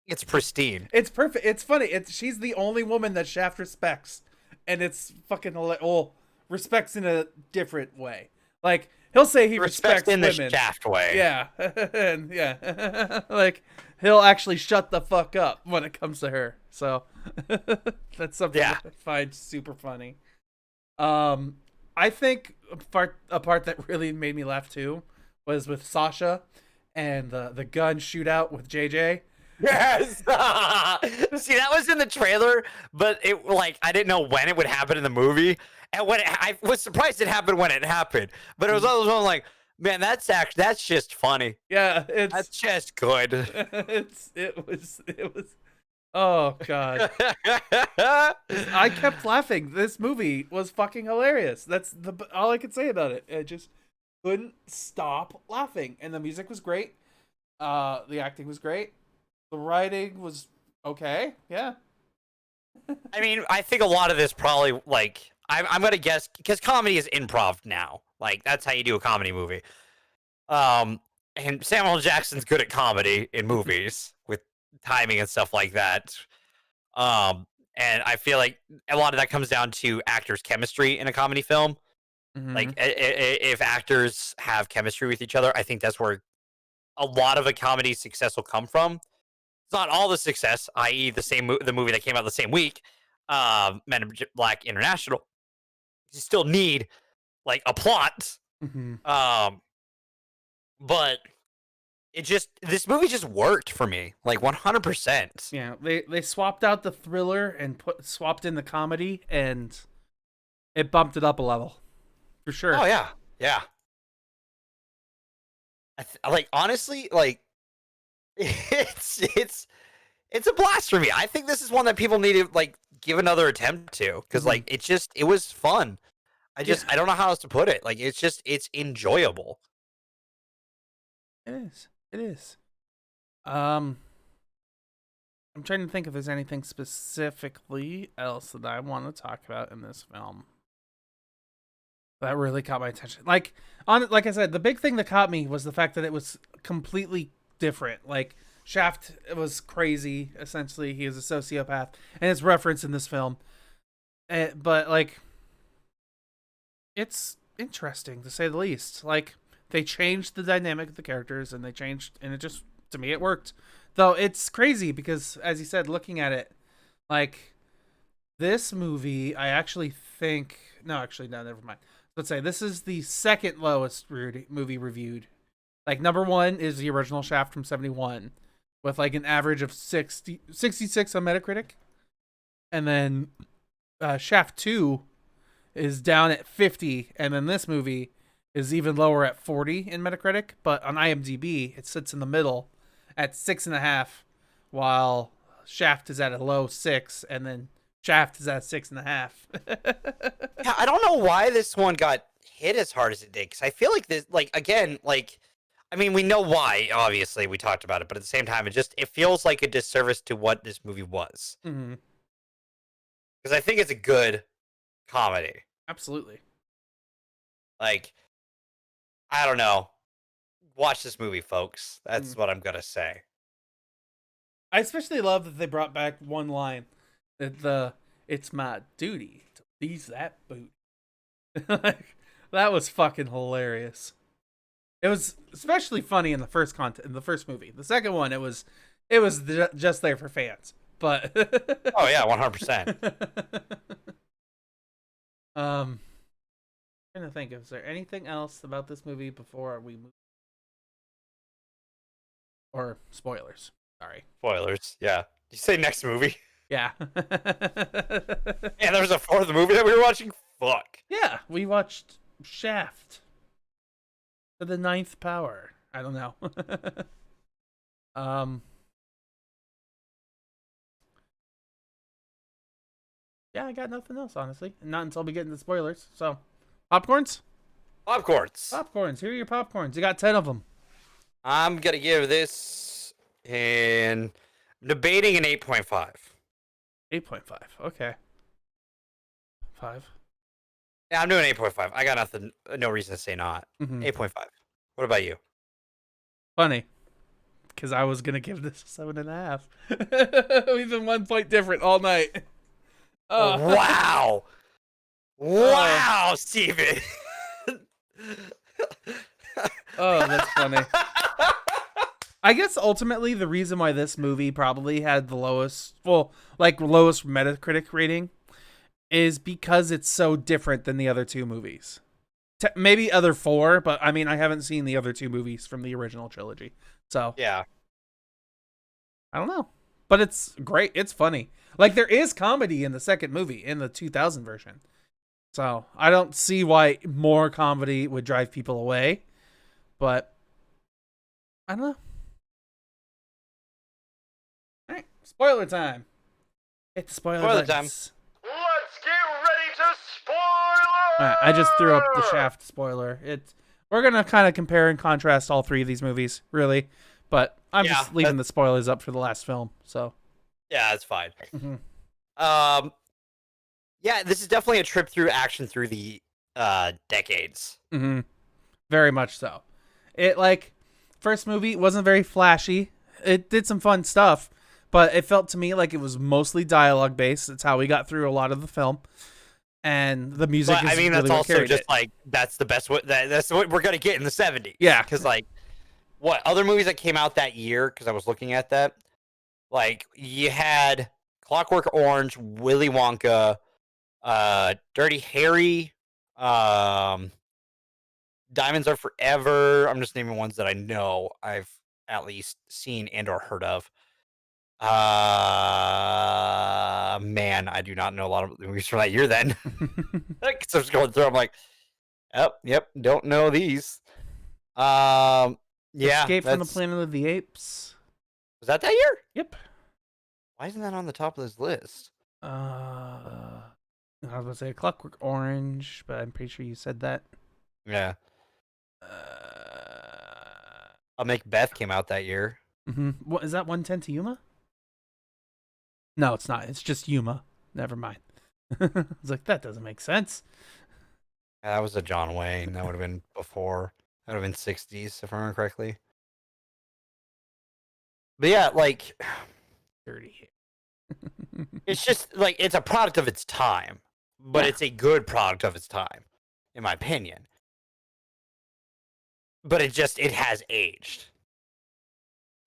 Speaker 2: it's pristine.
Speaker 1: it's perfect. It's funny. She's the only woman that Shaft respects, and it's fucking respects in a different way. Like he'll say he respects
Speaker 2: in
Speaker 1: women.
Speaker 2: the Shaft way.
Speaker 1: Yeah, and yeah, like he'll actually shut the fuck up when it comes to her. So that's something that I find super funny. I think a part that really made me laugh too was with Sasha and the gun shootout with JJ.
Speaker 2: Yes. See, that was in the trailer, but I didn't know when it would happen in the movie, and I was surprised it happened when it happened. But it was all one like, man, that's just funny.
Speaker 1: Yeah,
Speaker 2: That's just good.
Speaker 1: it was. Oh god, I kept laughing. This movie was fucking hilarious. That's all I could say about it. I just couldn't stop laughing, and the music was great. The acting was great. The writing was okay. Yeah.
Speaker 2: I mean, I think a lot of this probably I'm gonna guess because comedy is improv now. Like that's how you do a comedy movie. And Samuel Jackson's good at comedy in movies with timing and stuff like that. And I feel like a lot of that comes down to actors' chemistry in a comedy film.
Speaker 1: Mm-hmm.
Speaker 2: Like if actors have chemistry with each other, I think that's where a lot of a comedy success will come from. It's not all the success, i.e., the movie that came out the same week, Men in Black International. You still need like a plot,
Speaker 1: Mm-hmm.
Speaker 2: but this movie just worked for me, like 100%.
Speaker 1: Yeah, they swapped out the thriller and swapped in the comedy, and it bumped it up a level, for sure.
Speaker 2: Oh yeah, yeah. Honestly, like it's a blast for me. I think this is one that people need to like give another attempt to because like it was fun. I don't know how else to put it. Like it's enjoyable.
Speaker 1: It is. I'm trying to think if there's anything specifically else that I want to talk about in this film that really caught my attention. Like I said, the big thing that caught me was the fact that it was completely different. Like Shaft was crazy. Essentially, he is a sociopath, and it's referenced in this film. But like, it's interesting to say the least. Like they changed the dynamic of the characters, and it just, to me, it worked. Though it's crazy because, as you said, looking at it, like this movie, I actually think no, never mind. Let's say this is the second lowest movie reviewed. Like number one is the original Shaft from 1971 with like an average of 66 on Metacritic. And then Shaft 2 is down at 50, and then this movie is even lower at 40 in Metacritic, but on IMDb it sits in the middle at 6.5, while Shaft is at a low 6, and then Shaft is at 6.5.
Speaker 2: Yeah, I don't know why this one got hit as hard as it did, because I feel like this, like, again, like, I mean, we know why, obviously, we talked about it, but at the same time, it feels like a disservice to what this movie was.
Speaker 1: Mm-hmm.
Speaker 2: Because I think it's a good comedy.
Speaker 1: Absolutely.
Speaker 2: Like, I don't know. Watch this movie, folks. That's what I'm gonna say.
Speaker 1: I especially love that they brought back one line. It's my duty to please that boot. Like, that was fucking hilarious. It was especially funny in the first movie. The second one, it was just there for fans. But
Speaker 2: oh yeah, 100%.
Speaker 1: Trying to think, is there anything else about this movie before we move? Or spoilers? Sorry.
Speaker 2: Spoilers. Yeah. Did you say next movie?
Speaker 1: Yeah.
Speaker 2: And there was a fourth movie that we were watching. Fuck.
Speaker 1: Yeah, we watched Shaft for the ninth power. I don't know. Yeah, I got nothing else, honestly. Not until we get into spoilers. So, popcorns?
Speaker 2: Popcorns.
Speaker 1: Here are your popcorns. You got 10 of them.
Speaker 2: I'm gonna give this debating an 8.5.
Speaker 1: 8.5. Okay. 5.
Speaker 2: Yeah, I'm doing 8.5. I got nothing, no reason to say not. 8.5. What about you?
Speaker 1: Funny, because I was gonna give this a 7.5. We've been 1 point different all night.
Speaker 2: Wow. Wow, Steven.
Speaker 1: Oh, that's funny. I guess ultimately the reason why this movie probably had the lowest Metacritic rating is because it's so different than the other two movies. Maybe other four, but I mean, I haven't seen the other two movies from the original trilogy. So,
Speaker 2: Yeah.
Speaker 1: I don't know. But it's great. It's funny. Like, there is comedy in the second movie, in the 2000 version. So, I don't see why more comedy would drive people away. But, I don't know. All right, spoiler time. Hit the spoiler buttons.
Speaker 3: Let's get ready to spoil.
Speaker 1: All right, I just threw up the Shaft spoiler. We're gonna kind of compare and contrast all three of these movies, really, but I'm just leaving the spoilers up for the last film. So
Speaker 2: yeah, that's fine. Yeah, this is definitely a trip through action through the decades.
Speaker 1: Very much so. It first movie wasn't very flashy. It did some fun stuff, but it felt to me like it was mostly dialogue based. It's how we got through a lot of the film. And the music is really
Speaker 2: that's also just
Speaker 1: it.
Speaker 2: that's the best way. That's what we're gonna get in the 70s.
Speaker 1: Yeah,
Speaker 2: because what other movies that came out that year? Because I was looking at that. You had Clockwork Orange, Willy Wonka, Dirty Harry, Diamonds Are Forever. I'm just naming ones that I know I've at least seen and or heard of. Man, I do not know a lot of movies from that year then. Because I was going through, I'm like, yep, don't know these. Yeah.
Speaker 1: Escape from the Planet of the Apes.
Speaker 2: Was that year?
Speaker 1: Yep.
Speaker 2: Why isn't that on the top of this list?
Speaker 1: I was gonna say Clockwork Orange, but I'm pretty sure you said that.
Speaker 2: Yeah. I'll Make Beth came out that year.
Speaker 1: What is that? 110 to Yuma? No, it's not. It's just Yuma. Never mind. I was like, that doesn't make sense.
Speaker 2: Yeah, that was a John Wayne. That would have been before. That would have been 60s, if I remember correctly. But yeah,
Speaker 1: Dirty.
Speaker 2: it's just it's a product of its time, but it's a good product of its time, in my opinion. But it has aged.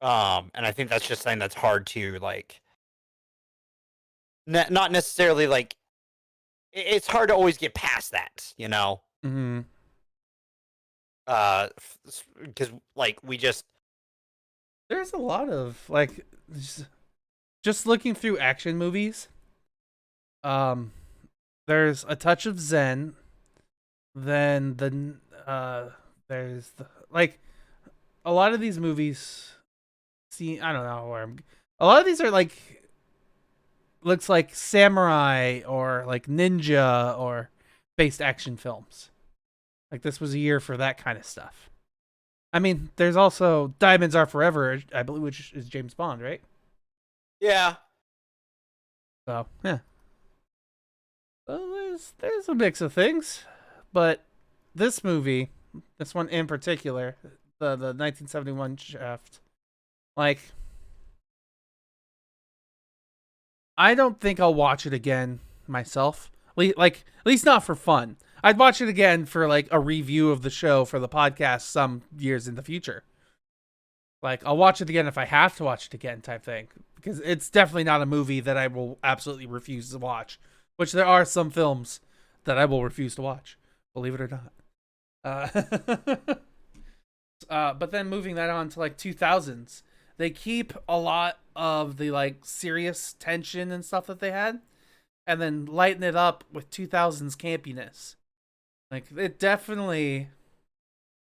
Speaker 2: And I think that's just something that's hard to not necessarily it's hard to always get past that, you know. Because we just
Speaker 1: there's a lot of just looking through action movies. There's a touch of Zen. Then there's a lot of these movies. See, I don't know where a lot of these are looks like samurai or ninja or based action films. This was a year for that kind of stuff. I mean, there's also Diamonds Are Forever, I believe, which is James Bond, right?
Speaker 2: Yeah.
Speaker 1: So, yeah. So there's a mix of things. But this movie, this one in particular, the 1971 Shaft, I don't think I'll watch it again myself. At least not for fun. I'd watch it again for a review of the show for the podcast some years in the future. I'll watch it again if I have to watch it again type thing. Because it's definitely not a movie that I will absolutely refuse to watch. Which there are some films that I will refuse to watch. Believe it or not. But then moving that on to 2000s. They keep a lot of the serious tension and stuff that they had. And then lighten it up with 2000s campiness. It definitely...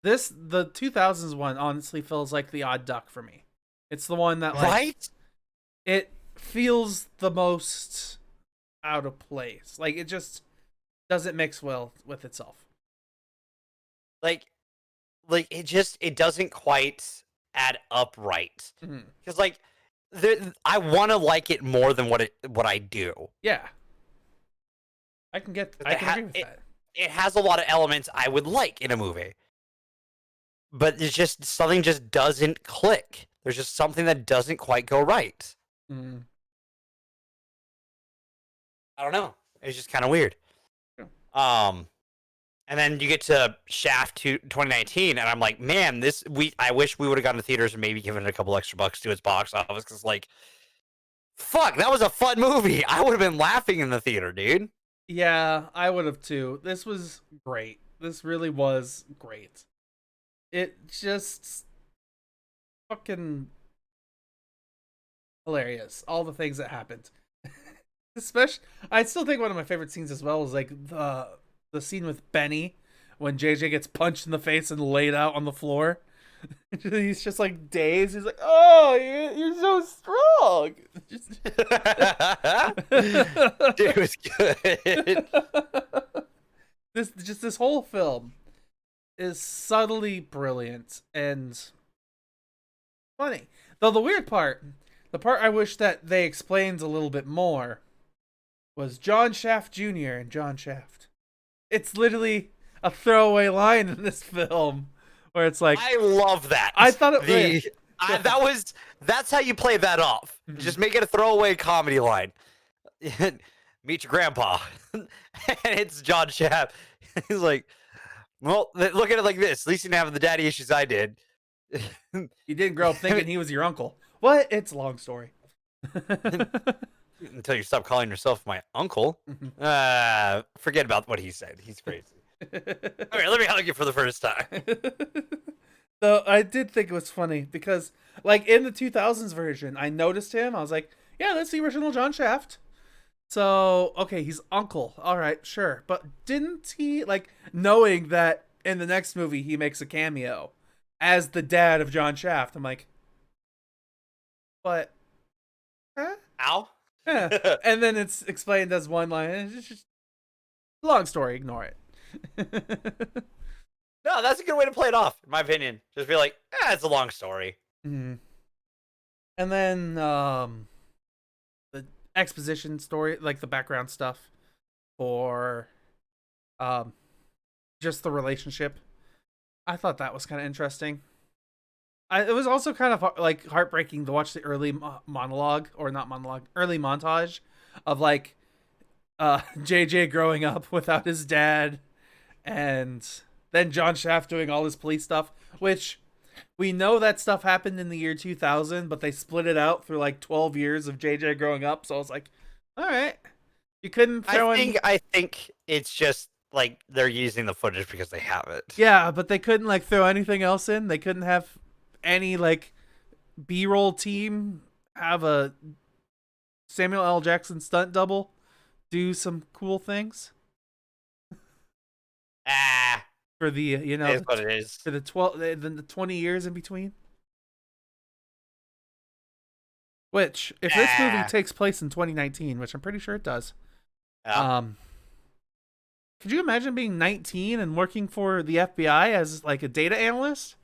Speaker 1: The 2000s one honestly feels like the odd duck for me. It's the one that
Speaker 2: right?
Speaker 1: It feels the most out of place. It just doesn't mix well with itself.
Speaker 2: It doesn't quite add up right. Because I want to like it more than what I do.
Speaker 1: Yeah. I can agree with that.
Speaker 2: it has a lot of elements I would like in a movie. But it's just something just doesn't click. There's just something that doesn't quite go right.
Speaker 1: Mm.
Speaker 2: I don't know. It's just kind of weird.
Speaker 1: Yeah.
Speaker 2: And then you get to Shaft 2019, and I'm like, man, I wish we would have gone to theaters and maybe given it a couple extra bucks to its box office, because like, fuck, that was a fun movie. I would have been laughing in the theater, dude.
Speaker 1: Yeah, I would have too. This was great. This really was great. It just fucking hilarious. All the things that happened. Especially, I still think one of my favorite scenes as well is like the scene with Benny when JJ gets punched in the face and laid out on the floor. He's just like dazed. He's like, "Oh, you're so strong."
Speaker 2: Dude, it was good.
Speaker 1: This whole film is subtly brilliant and funny. Though the weird part, the part I wish that they explained a little bit more, was John Shaft Jr. and John Shaft. It's literally a throwaway line in this film where it's like,
Speaker 2: I love that.
Speaker 1: I thought it
Speaker 2: that's how you play that off.
Speaker 1: Mhm.
Speaker 2: Just make it a throwaway comedy line. Meet your grandpa. And it's John Shaft. He's like, well, look at it like this. At least you didn't have the daddy issues I did.
Speaker 1: You didn't grow up thinking he was your uncle. What? It's a long story.
Speaker 2: Until you stop calling yourself my uncle. Forget about what he said. He's crazy. All right, let me hug you for the first time.
Speaker 1: So I did think it was funny because, like, in the 2000s version, I noticed him. I was like, yeah, that's the original John Shaft. So, okay, he's uncle. All right, sure. But didn't he, like, knowing that in the next movie he makes a cameo as the dad of John Shaft, I'm like, but, huh?
Speaker 2: Ow.
Speaker 1: Yeah. And then it's explained as one line. It's just long story. Ignore it.
Speaker 2: No, that's a good way to play it off, in my opinion. Just be like, it's a long story.
Speaker 1: Mm-hmm. And then the exposition story, like the background stuff for just the relationship. I thought that was kind of interesting. It was also kind of like heartbreaking to watch the early monologue, or not monologue, early montage of like JJ growing up without his dad, and then John Shaft doing all his police stuff, which we know that stuff happened in the year 2000, but they split it out through like 12 years of JJ growing up. So I was like, all right, you couldn't throw
Speaker 2: I think it's just like they're using the footage because they have it.
Speaker 1: Yeah, but they couldn't like throw anything else in. They couldn't have any like B-roll team have a Samuel L. Jackson stunt double do some cool things for the
Speaker 2: It is what it is.
Speaker 1: for the 20 years in between. Which, if this movie takes place in 2019, which I'm pretty sure it does, could you imagine being 19 and working for the FBI as like a data analyst?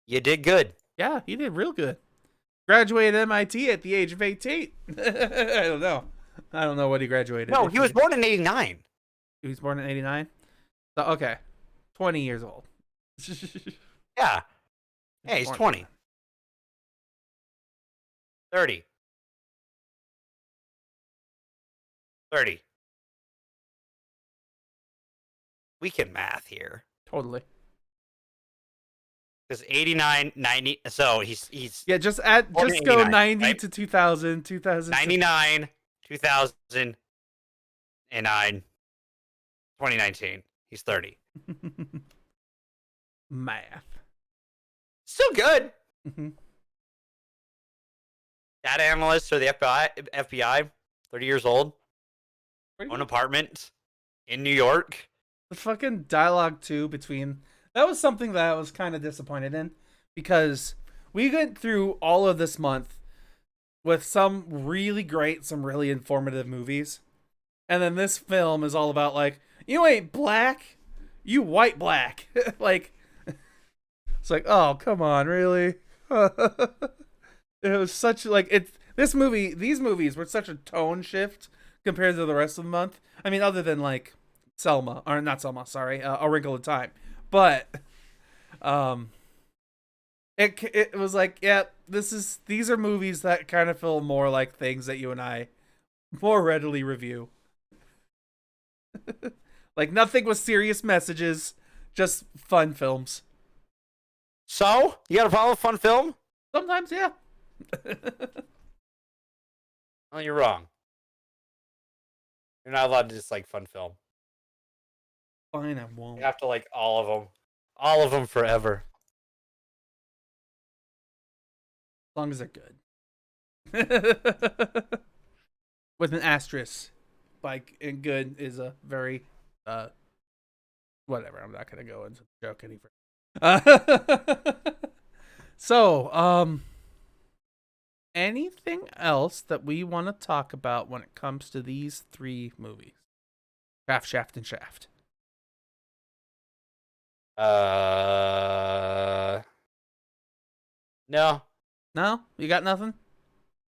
Speaker 2: You did good.
Speaker 1: Yeah, he did real good. Graduated MIT at the age of 18. I don't know. I don't know what he graduated.
Speaker 2: No, he was born in 89.
Speaker 1: He was born in 89? So, okay. 20 years old.
Speaker 2: Yeah. Yeah, he's 20. 30. 30. We can math here.
Speaker 1: Totally.
Speaker 2: Because 89, 90, so he's
Speaker 1: yeah, just go 90 right? To 2000,
Speaker 2: 99, 2009, 2019. He's 30.
Speaker 1: Math.
Speaker 2: Still good.
Speaker 1: Mm-hmm.
Speaker 2: Data analyst for the FBI, 30 years old. Own apartment in New York.
Speaker 1: The fucking dialogue too between, that was something that I was kind of disappointed in, because we went through all of this month with some really great, some really informative movies, and then this film is all about like, you ain't black, you white black. Like, it's like, oh come on, really? It was such like these movies were such a tone shift compared to the rest of the month. I mean, other than like Selma, or not Selma, sorry, A Wrinkle in Time. But it was like, yeah, these are movies that kind of feel more like things that you and I more readily review. Like nothing with serious messages, just fun films.
Speaker 2: So, you got a problem with fun film?
Speaker 1: Sometimes, yeah.
Speaker 2: Oh, you're wrong. You're not allowed to dislike fun film.
Speaker 1: Fine, I won't.
Speaker 2: You have to like all of them. All of them forever.
Speaker 1: As long as they're good. With an asterisk. Like, and good is a very, whatever. I'm not going to go into the joke any further. So, anything else that we want to talk about when it comes to these three movies? Craft, Shaft, and Shaft.
Speaker 2: No.
Speaker 1: No? You got nothing?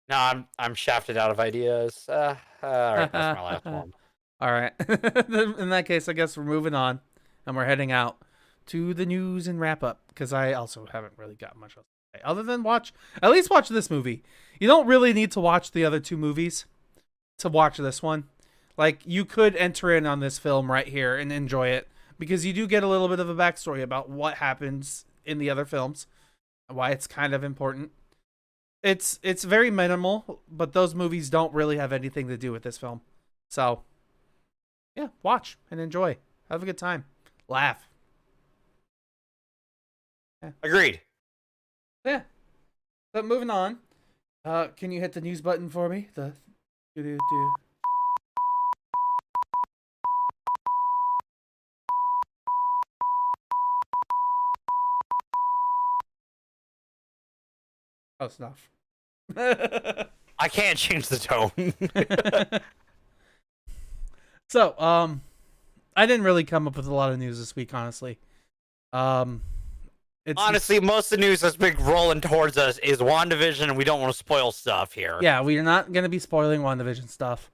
Speaker 2: No, I'm shafted out of ideas. All right, that's my last one.
Speaker 1: All right. In that case, I guess we're moving on, and we're heading out to the news and wrap up, because I also haven't really got much else to say other than at least watch this movie. You don't really need to watch the other two movies to watch this one. Like, you could enter in on this film right here and enjoy it, because you do get a little bit of a backstory about what happens in the other films, why it's kind of important. It's very minimal, but those movies don't really have anything to do with this film. So, yeah, watch and enjoy. Have a good time. Laugh.
Speaker 2: Yeah. Agreed.
Speaker 1: Yeah. But moving on. Can you hit the news button for me? The do. Oh, snuff.
Speaker 2: I can't change the tone.
Speaker 1: So, I didn't really come up with a lot of news this week, honestly.
Speaker 2: Honestly, most of the news that's been rolling towards us is WandaVision, and we don't want to spoil stuff here.
Speaker 1: Yeah, we are not going to be spoiling WandaVision stuff.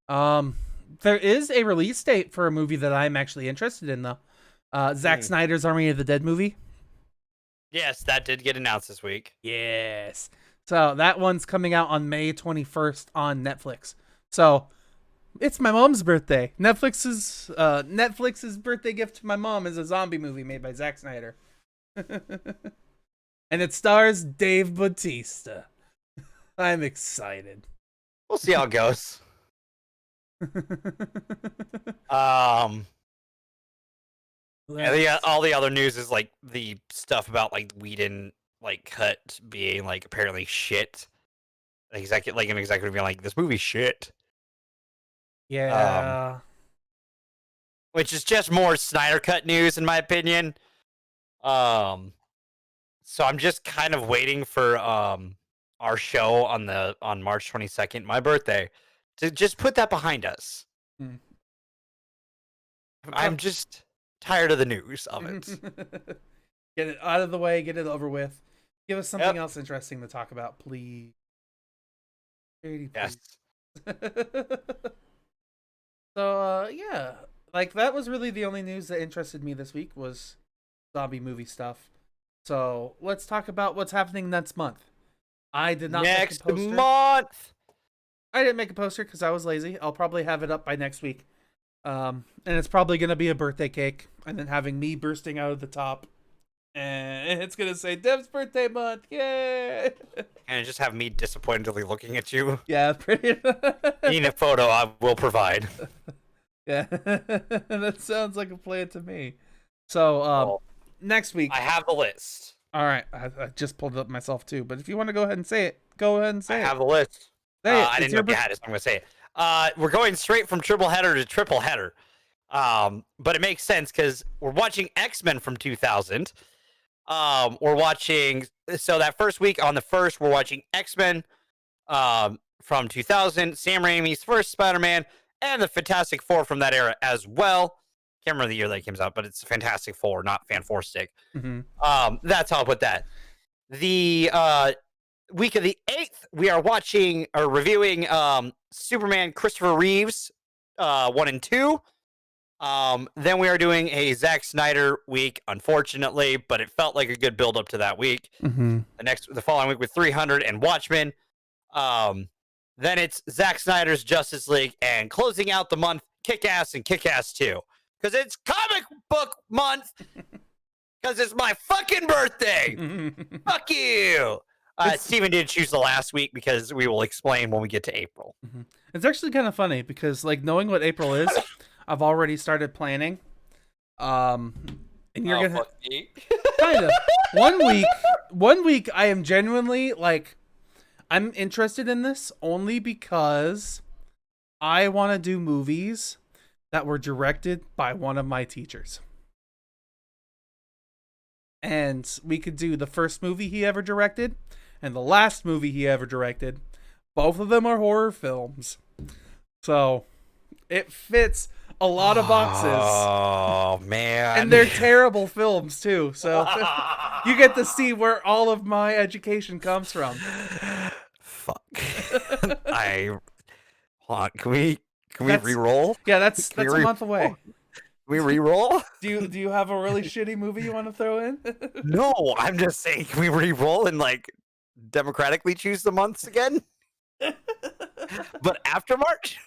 Speaker 1: There is a release date for a movie that I'm actually interested in, though. Zack Snyder's Army of the Dead movie.
Speaker 2: Yes, that did get announced this week.
Speaker 1: Yes. So that one's coming out on May 21st on Netflix. So it's my mom's birthday. Netflix's birthday gift to my mom is a zombie movie made by Zack Snyder. And it stars Dave Bautista. I'm excited.
Speaker 2: We'll see how it goes. Yeah, all the other news is like the stuff about like Whedon like cut being like apparently shit. An executive being like, this movie's shit.
Speaker 1: Yeah.
Speaker 2: Which is just more Snyder cut news in my opinion. So I'm just kind of waiting for our show on March 22nd, my birthday, to just put that behind us. I'm just tired of the news of it.
Speaker 1: Get it out of the way, get it over with. Give us something else interesting to talk about, please. Please.
Speaker 2: Yes.
Speaker 1: So, yeah. Like, that was really the only news that interested me this week was zombie movie stuff. So, let's talk about what's happening next month. I did not make a poster.
Speaker 2: Month!
Speaker 1: I didn't make a poster because I was lazy. I'll probably have it up by next week. And it's probably going to be a birthday cake. And then having me bursting out of the top. And it's going to say, Dev's birthday month. Yay!
Speaker 2: And just have me disappointedly looking at you.
Speaker 1: Yeah, pretty.
Speaker 2: Need a photo, I will provide.
Speaker 1: Yeah. That sounds like a plan to me. So, next week.
Speaker 2: I have the list.
Speaker 1: All right. I just pulled it up myself, too. But if you want to go ahead and say it, go ahead and say it.
Speaker 2: I have the list. I didn't know if you had it, so I'm going to say it. We're going straight from triple header to triple header. But it makes sense because we're watching X-Men from 2000. We're watching, so that first week on the 1st, we're watching X-Men from 2000, Sam Raimi's first Spider-Man, and the Fantastic Four from that era as well. Can't remember the year that it comes out, but it's Fantastic Four, not Fan Four Stick.
Speaker 1: Mm-hmm.
Speaker 2: That's how I'll put that. The week of the 8th, we are watching or reviewing Superman Christopher Reeves 1 and 2. Then we are doing a Zack Snyder week, unfortunately, but it felt like a good build up to that week.
Speaker 1: Mm-hmm.
Speaker 2: The following week with 300 and Watchmen. Then it's Zack Snyder's Justice League, and closing out the month, Kick-Ass and Kick-Ass 2. Because it's comic book month. Because it's my fucking birthday. Fuck you. Steven did choose the last week because we will explain when we get to April.
Speaker 1: Mm-hmm. It's actually kind of funny because, like, knowing what April is, I've already started planning. And you're gonna kind of 1 week. I am genuinely like, I'm interested in this only because I want to do movies that were directed by one of my teachers. And we could do the first movie he ever directed and the last movie he ever directed. Both of them are horror films. So it fits a lot of boxes.
Speaker 2: Oh, man.
Speaker 1: And they're terrible films, too. So you get to see where all of my education comes from.
Speaker 2: Fuck. Hold on, can we re-roll?
Speaker 1: Yeah, that's a month away.
Speaker 2: Can we re-roll?
Speaker 1: Do you have a really shitty movie you want to throw in?
Speaker 2: No, I'm just saying, can we re-roll and, like, democratically choose the months again? But after March?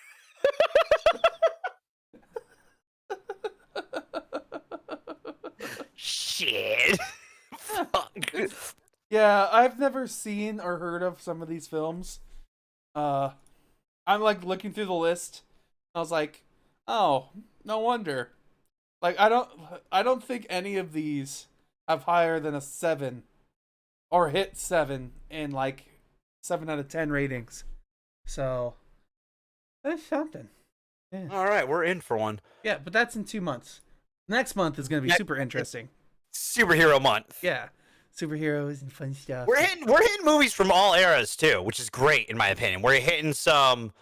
Speaker 2: Shit. Fuck.
Speaker 1: Yeah, I've never seen or heard of some of these films. I'm like looking through the list. I was like, oh, no wonder. Like I don't think any of these have higher than a 7 or hit 7 in like 7 out of 10 ratings. So that's something. Yeah.
Speaker 2: All right, we're in for one.
Speaker 1: Yeah, but that's in 2 months. Next month is going to be super interesting.
Speaker 2: Superhero month.
Speaker 1: Yeah. Superheroes and fun stuff.
Speaker 2: We're hitting movies from all eras too, which is great in my opinion. We're hitting some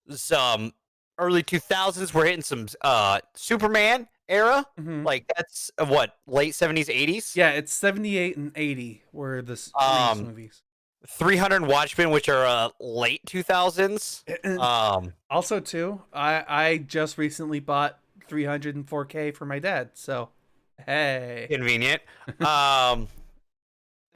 Speaker 2: early 2000s. We're hitting some Superman era.
Speaker 1: Mm-hmm.
Speaker 2: Like that's what, late 70s, 80s.
Speaker 1: Yeah, it's 78 and 80 were the movies.
Speaker 2: 300 and Watchmen, which are late 2000s.
Speaker 1: Also, too, I just recently bought 300 and 4K for my dad. So, hey,
Speaker 2: convenient.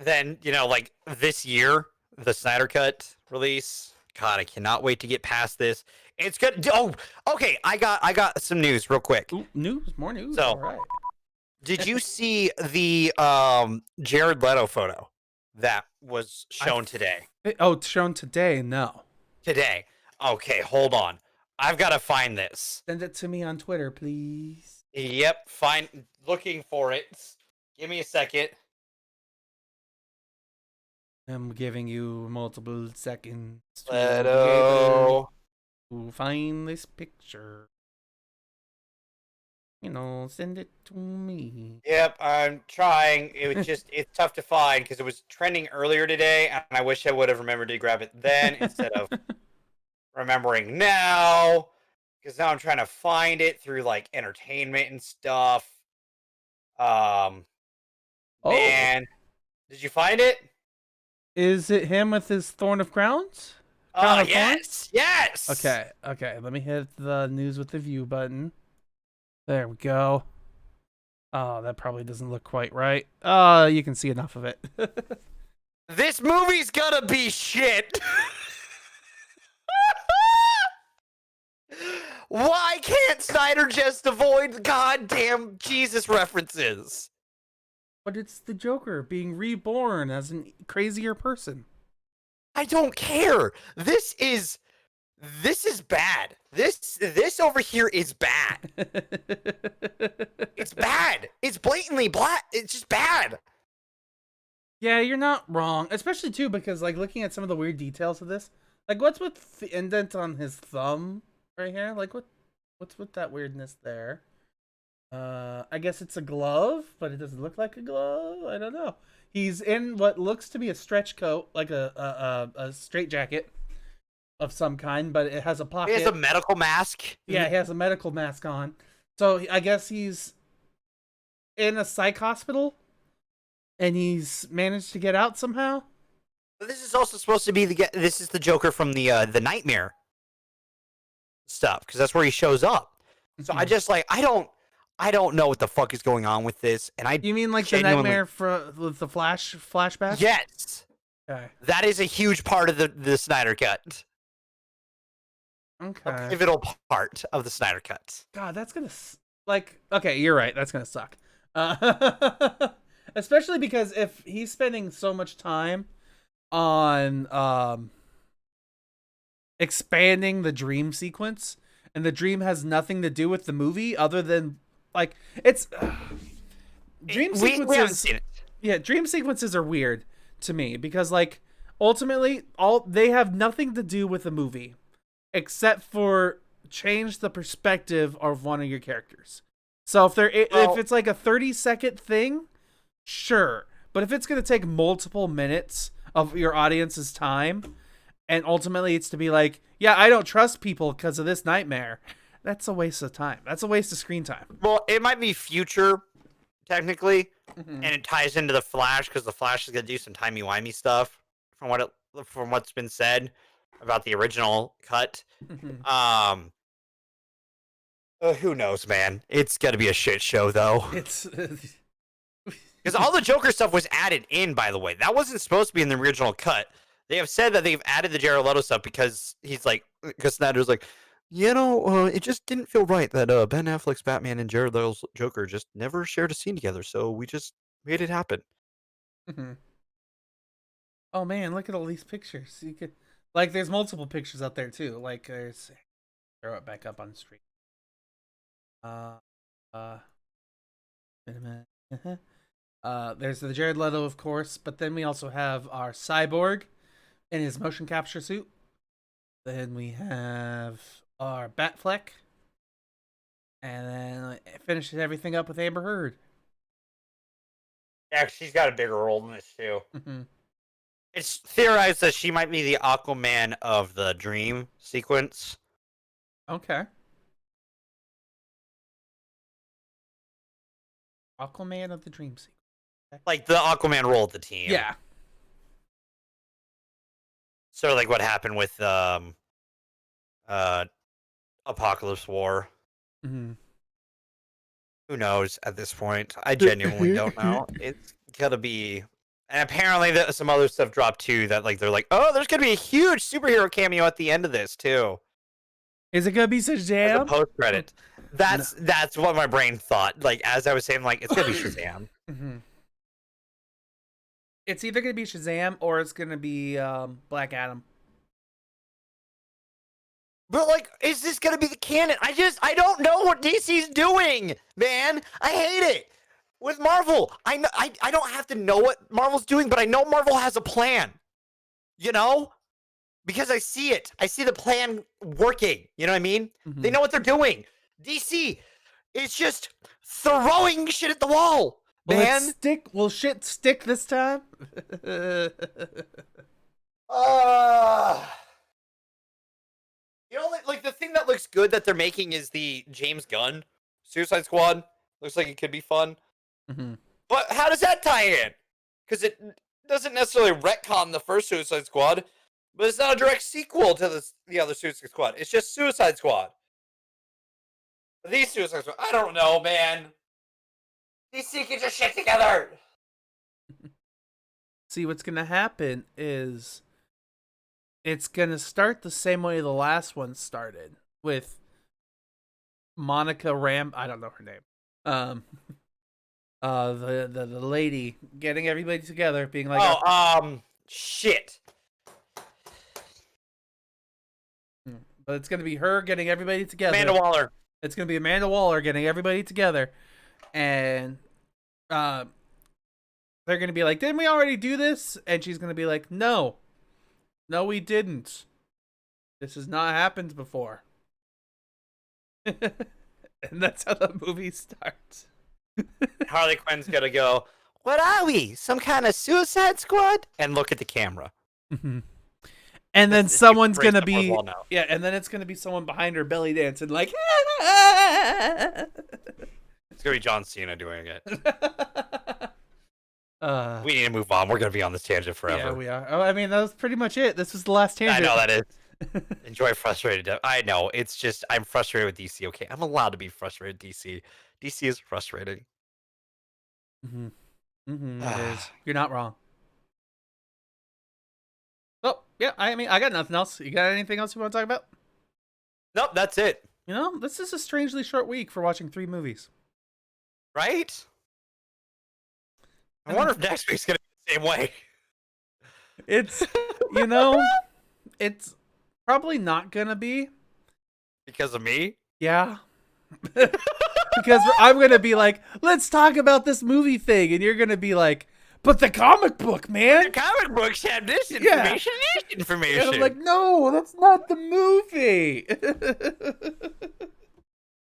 Speaker 2: Then, you know, like this year, the Snyder Cut release. God, I cannot wait to get past this. It's good. Oh, okay. I got some news real quick.
Speaker 1: Ooh, more news.
Speaker 2: So,
Speaker 1: all right.
Speaker 2: Did you see the Jared Leto photo that was shown today?
Speaker 1: Oh, it's shown today? No.
Speaker 2: Today. Okay, hold on. I've got to find this.
Speaker 1: Send it to me on Twitter, please.
Speaker 2: Yep, looking for it. Give me a second.
Speaker 1: I'm giving you multiple seconds
Speaker 2: Leto.
Speaker 1: to find this picture. You know, send it to me.
Speaker 2: Yep, I'm trying. It was just, it's tough to find because it was trending earlier today, and I wish I would have remembered to grab it then instead of remembering now. Because now I'm trying to find it through like entertainment and stuff. Man, did you find it?
Speaker 1: Is it him with his Thorn of Crowns? Crown of
Speaker 2: Yes, yes.
Speaker 1: Okay. Let me hit the news with the view button. There we go. Oh, that probably doesn't look quite right. You can see enough of it.
Speaker 2: This movie's gonna be shit. Why can't Snyder just avoid the goddamn Jesus references?
Speaker 1: But it's the Joker being reborn as a crazier person.
Speaker 2: I don't care. This is bad. This over here is bad. It's bad. It's blatantly black. It's just bad.
Speaker 1: Yeah, you're not wrong. Especially too because like looking at some of the weird details of this, like what's with the indent on his thumb right here? Like what's with that weirdness there? I guess it's a glove, but it doesn't look like a glove. I don't know. He's in what looks to be a stretch coat, like a straight jacket of some kind, but it has a pocket.
Speaker 2: He has a medical mask.
Speaker 1: Yeah, he has a medical mask on. So I guess he's in a psych hospital, and he's managed to get out somehow.
Speaker 2: But this is also supposed to be this is the Joker from the Nightmare stuff, because that's where he shows up. So I just I don't know what the fuck is going on with this, and
Speaker 1: You mean like the Nightmare with the flashback?
Speaker 2: Yes.
Speaker 1: Okay.
Speaker 2: That is a huge part of the Snyder Cut.
Speaker 1: Okay.
Speaker 2: A pivotal part of the Snyder Cut.
Speaker 1: God, that's gonna okay, you're right. That's gonna suck. Especially because if he's spending so much time on expanding the dream sequence, and the dream has nothing to do with the movie other than it's dream sequences. Yeah, dream sequences are weird to me because ultimately they have nothing to do with the movie except for change the perspective of one of your characters. So if it's like a 30-second thing, sure. But if it's going to take multiple minutes of your audience's time, and ultimately it's to be yeah, I don't trust people because of this nightmare, that's a waste of time. That's a waste of screen time.
Speaker 2: Well, it might be future, technically, and it ties into the Flash because the Flash is going to do some timey-wimey stuff from what's been said about the original cut. Who knows, man? It's gonna be a shit show, though.
Speaker 1: It's
Speaker 2: because all the Joker stuff was added in. By the way, that wasn't supposed to be in the original cut. They have said that they've added the Jared Leto stuff because because Snyder's it just didn't feel right that Ben Affleck's Batman and Jared Leto's Joker just never shared a scene together, so we just made it happen.
Speaker 1: Oh man, look at all these pictures. You could there's multiple pictures out there too. There's throw it back up on the screen. Wait a minute. There's the Jared Leto, of course, but then we also have our Cyborg in his motion capture suit. Then we have our Batfleck, and then it finishes everything up with Amber Heard.
Speaker 2: Yeah, she's got a bigger role in this too. It's theorized that she might be the Aquaman of the dream sequence.
Speaker 1: Okay. Aquaman of the dream sequence.
Speaker 2: Like the Aquaman role of the team.
Speaker 1: Yeah.
Speaker 2: Sort of what happened with Apocalypse War.
Speaker 1: Mm-hmm.
Speaker 2: Who knows at this point? I genuinely don't know. It's gonna be, and apparently some other stuff dropped too. That they're oh, there's gonna be a huge superhero cameo at the end of this too.
Speaker 1: Is it gonna be Shazam?
Speaker 2: Post credit. That's what my brain thought. As I was saying, it's gonna be Shazam.
Speaker 1: It's either gonna be Shazam or it's gonna be Black Adam.
Speaker 2: But is this gonna be the canon? I don't know what DC's doing, man. I hate it. With Marvel, I don't have to know what Marvel's doing, but I know Marvel has a plan. You know? Because I see it. I see the plan working. You know what I mean? They know what they're doing. DC is just throwing shit at the wall, man.
Speaker 1: Will shit stick this time?
Speaker 2: The thing that looks good that they're making is the James Gunn Suicide Squad. Looks like it could be fun. But how does that tie in? Because it doesn't necessarily retcon the first Suicide Squad, but it's not a direct sequel to the other Suicide Squad. It's just Suicide Squad. These Suicide Squad, I don't know, man. DC, get your shit together.
Speaker 1: See, what's gonna happen is it's gonna start the same way the last one started, with Monica I don't know her name. The lady getting everybody together, being
Speaker 2: shit.
Speaker 1: But it's gonna be her getting everybody together.
Speaker 2: Amanda Waller.
Speaker 1: It's gonna be Amanda Waller getting everybody together, and they're gonna be like, "Didn't we already do this?" And she's gonna be like, "No, we didn't. This has not happened before." And that's how the movie starts.
Speaker 2: Harley Quinn's gonna go, "What are we? Some kind of Suicide Squad?" And look at the camera.
Speaker 1: And then someone's gonna be and then it's gonna be someone behind her belly dancing like.
Speaker 2: It's gonna be John Cena doing it. We need to move on. We're gonna be on this tangent forever.
Speaker 1: Yeah, we are. Oh, I mean, that was pretty much it. This was the last tangent.
Speaker 2: I know that is. Enjoy frustrated. I know. It's just I'm frustrated with DC. Okay, I'm allowed to be frustrated with DC. DC is frustrating.
Speaker 1: It is. You're not wrong. Oh, yeah, I mean, I got nothing else. You got anything else you want to talk about?
Speaker 2: Nope, that's it.
Speaker 1: You know, this is a strangely short week for watching 3 movies.
Speaker 2: Right? I wonder if next week's gonna be the same way.
Speaker 1: It's, you know, it's probably not gonna be.
Speaker 2: Because of me?
Speaker 1: Yeah. Because I'm gonna be like, let's talk about this movie thing, and you're gonna be like, but the comic book, man.
Speaker 2: The comic books have this information and this information.
Speaker 1: And I'm like, no, that's not the movie.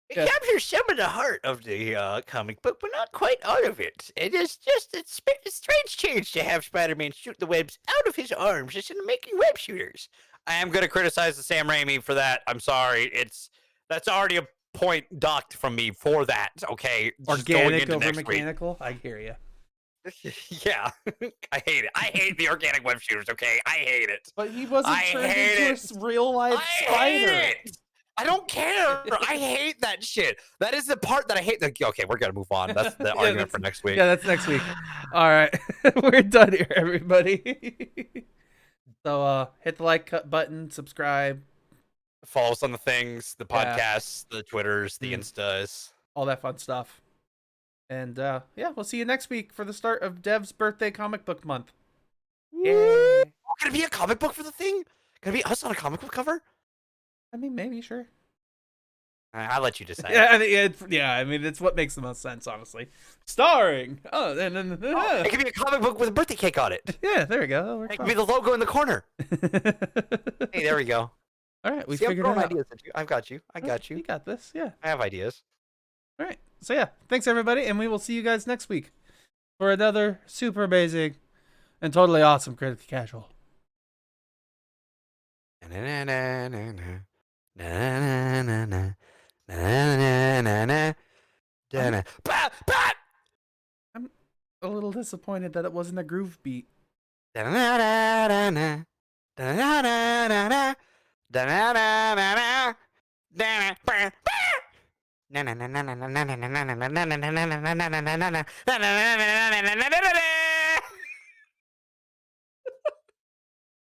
Speaker 2: It captures some of the heart of the comic book, but not quite all of it. It is just a strange change to have Spider-Man shoot the webs out of his arms instead of making web shooters. I am going to criticize the Sam Raimi for that. I'm sorry. That's already a point docked from me for that. Okay,
Speaker 1: organic over mechanical. I hear you.
Speaker 2: Yeah, I hate it. I hate the organic web shooters. Okay, I hate it.
Speaker 1: But he wasn't turned into a real life spider.
Speaker 2: I don't care. I hate that shit. That is the part that I hate. Okay, we're gonna move on. That's the argument for next week.
Speaker 1: Yeah, that's next week. All right, we're done here, everybody. So hit the like button, subscribe,
Speaker 2: follow us on the things, the podcasts, the Twitters, the Instas,
Speaker 1: all that fun stuff. And yeah, we'll see you next week for the start of Dev's birthday comic book month.
Speaker 2: Yay! Could it be a comic book for the thing? Could it be us on a comic book cover?
Speaker 1: I mean, maybe, sure.
Speaker 2: I'll let you decide.
Speaker 1: Yeah, I mean, it's what makes the most sense, honestly. Starring.
Speaker 2: It could be a comic book with a birthday cake on it.
Speaker 1: Yeah, there we go.
Speaker 2: It could be the logo in the corner. Hey, there we go.
Speaker 1: All right, we figured it out.
Speaker 2: Ideas. I've got you. I got you.
Speaker 1: You got this. Yeah.
Speaker 2: I have ideas.
Speaker 1: All right. So yeah, thanks everybody, and we will see you guys next week for another super amazing and totally awesome Critically Casual. I'm a little disappointed that it wasn't a groove beat.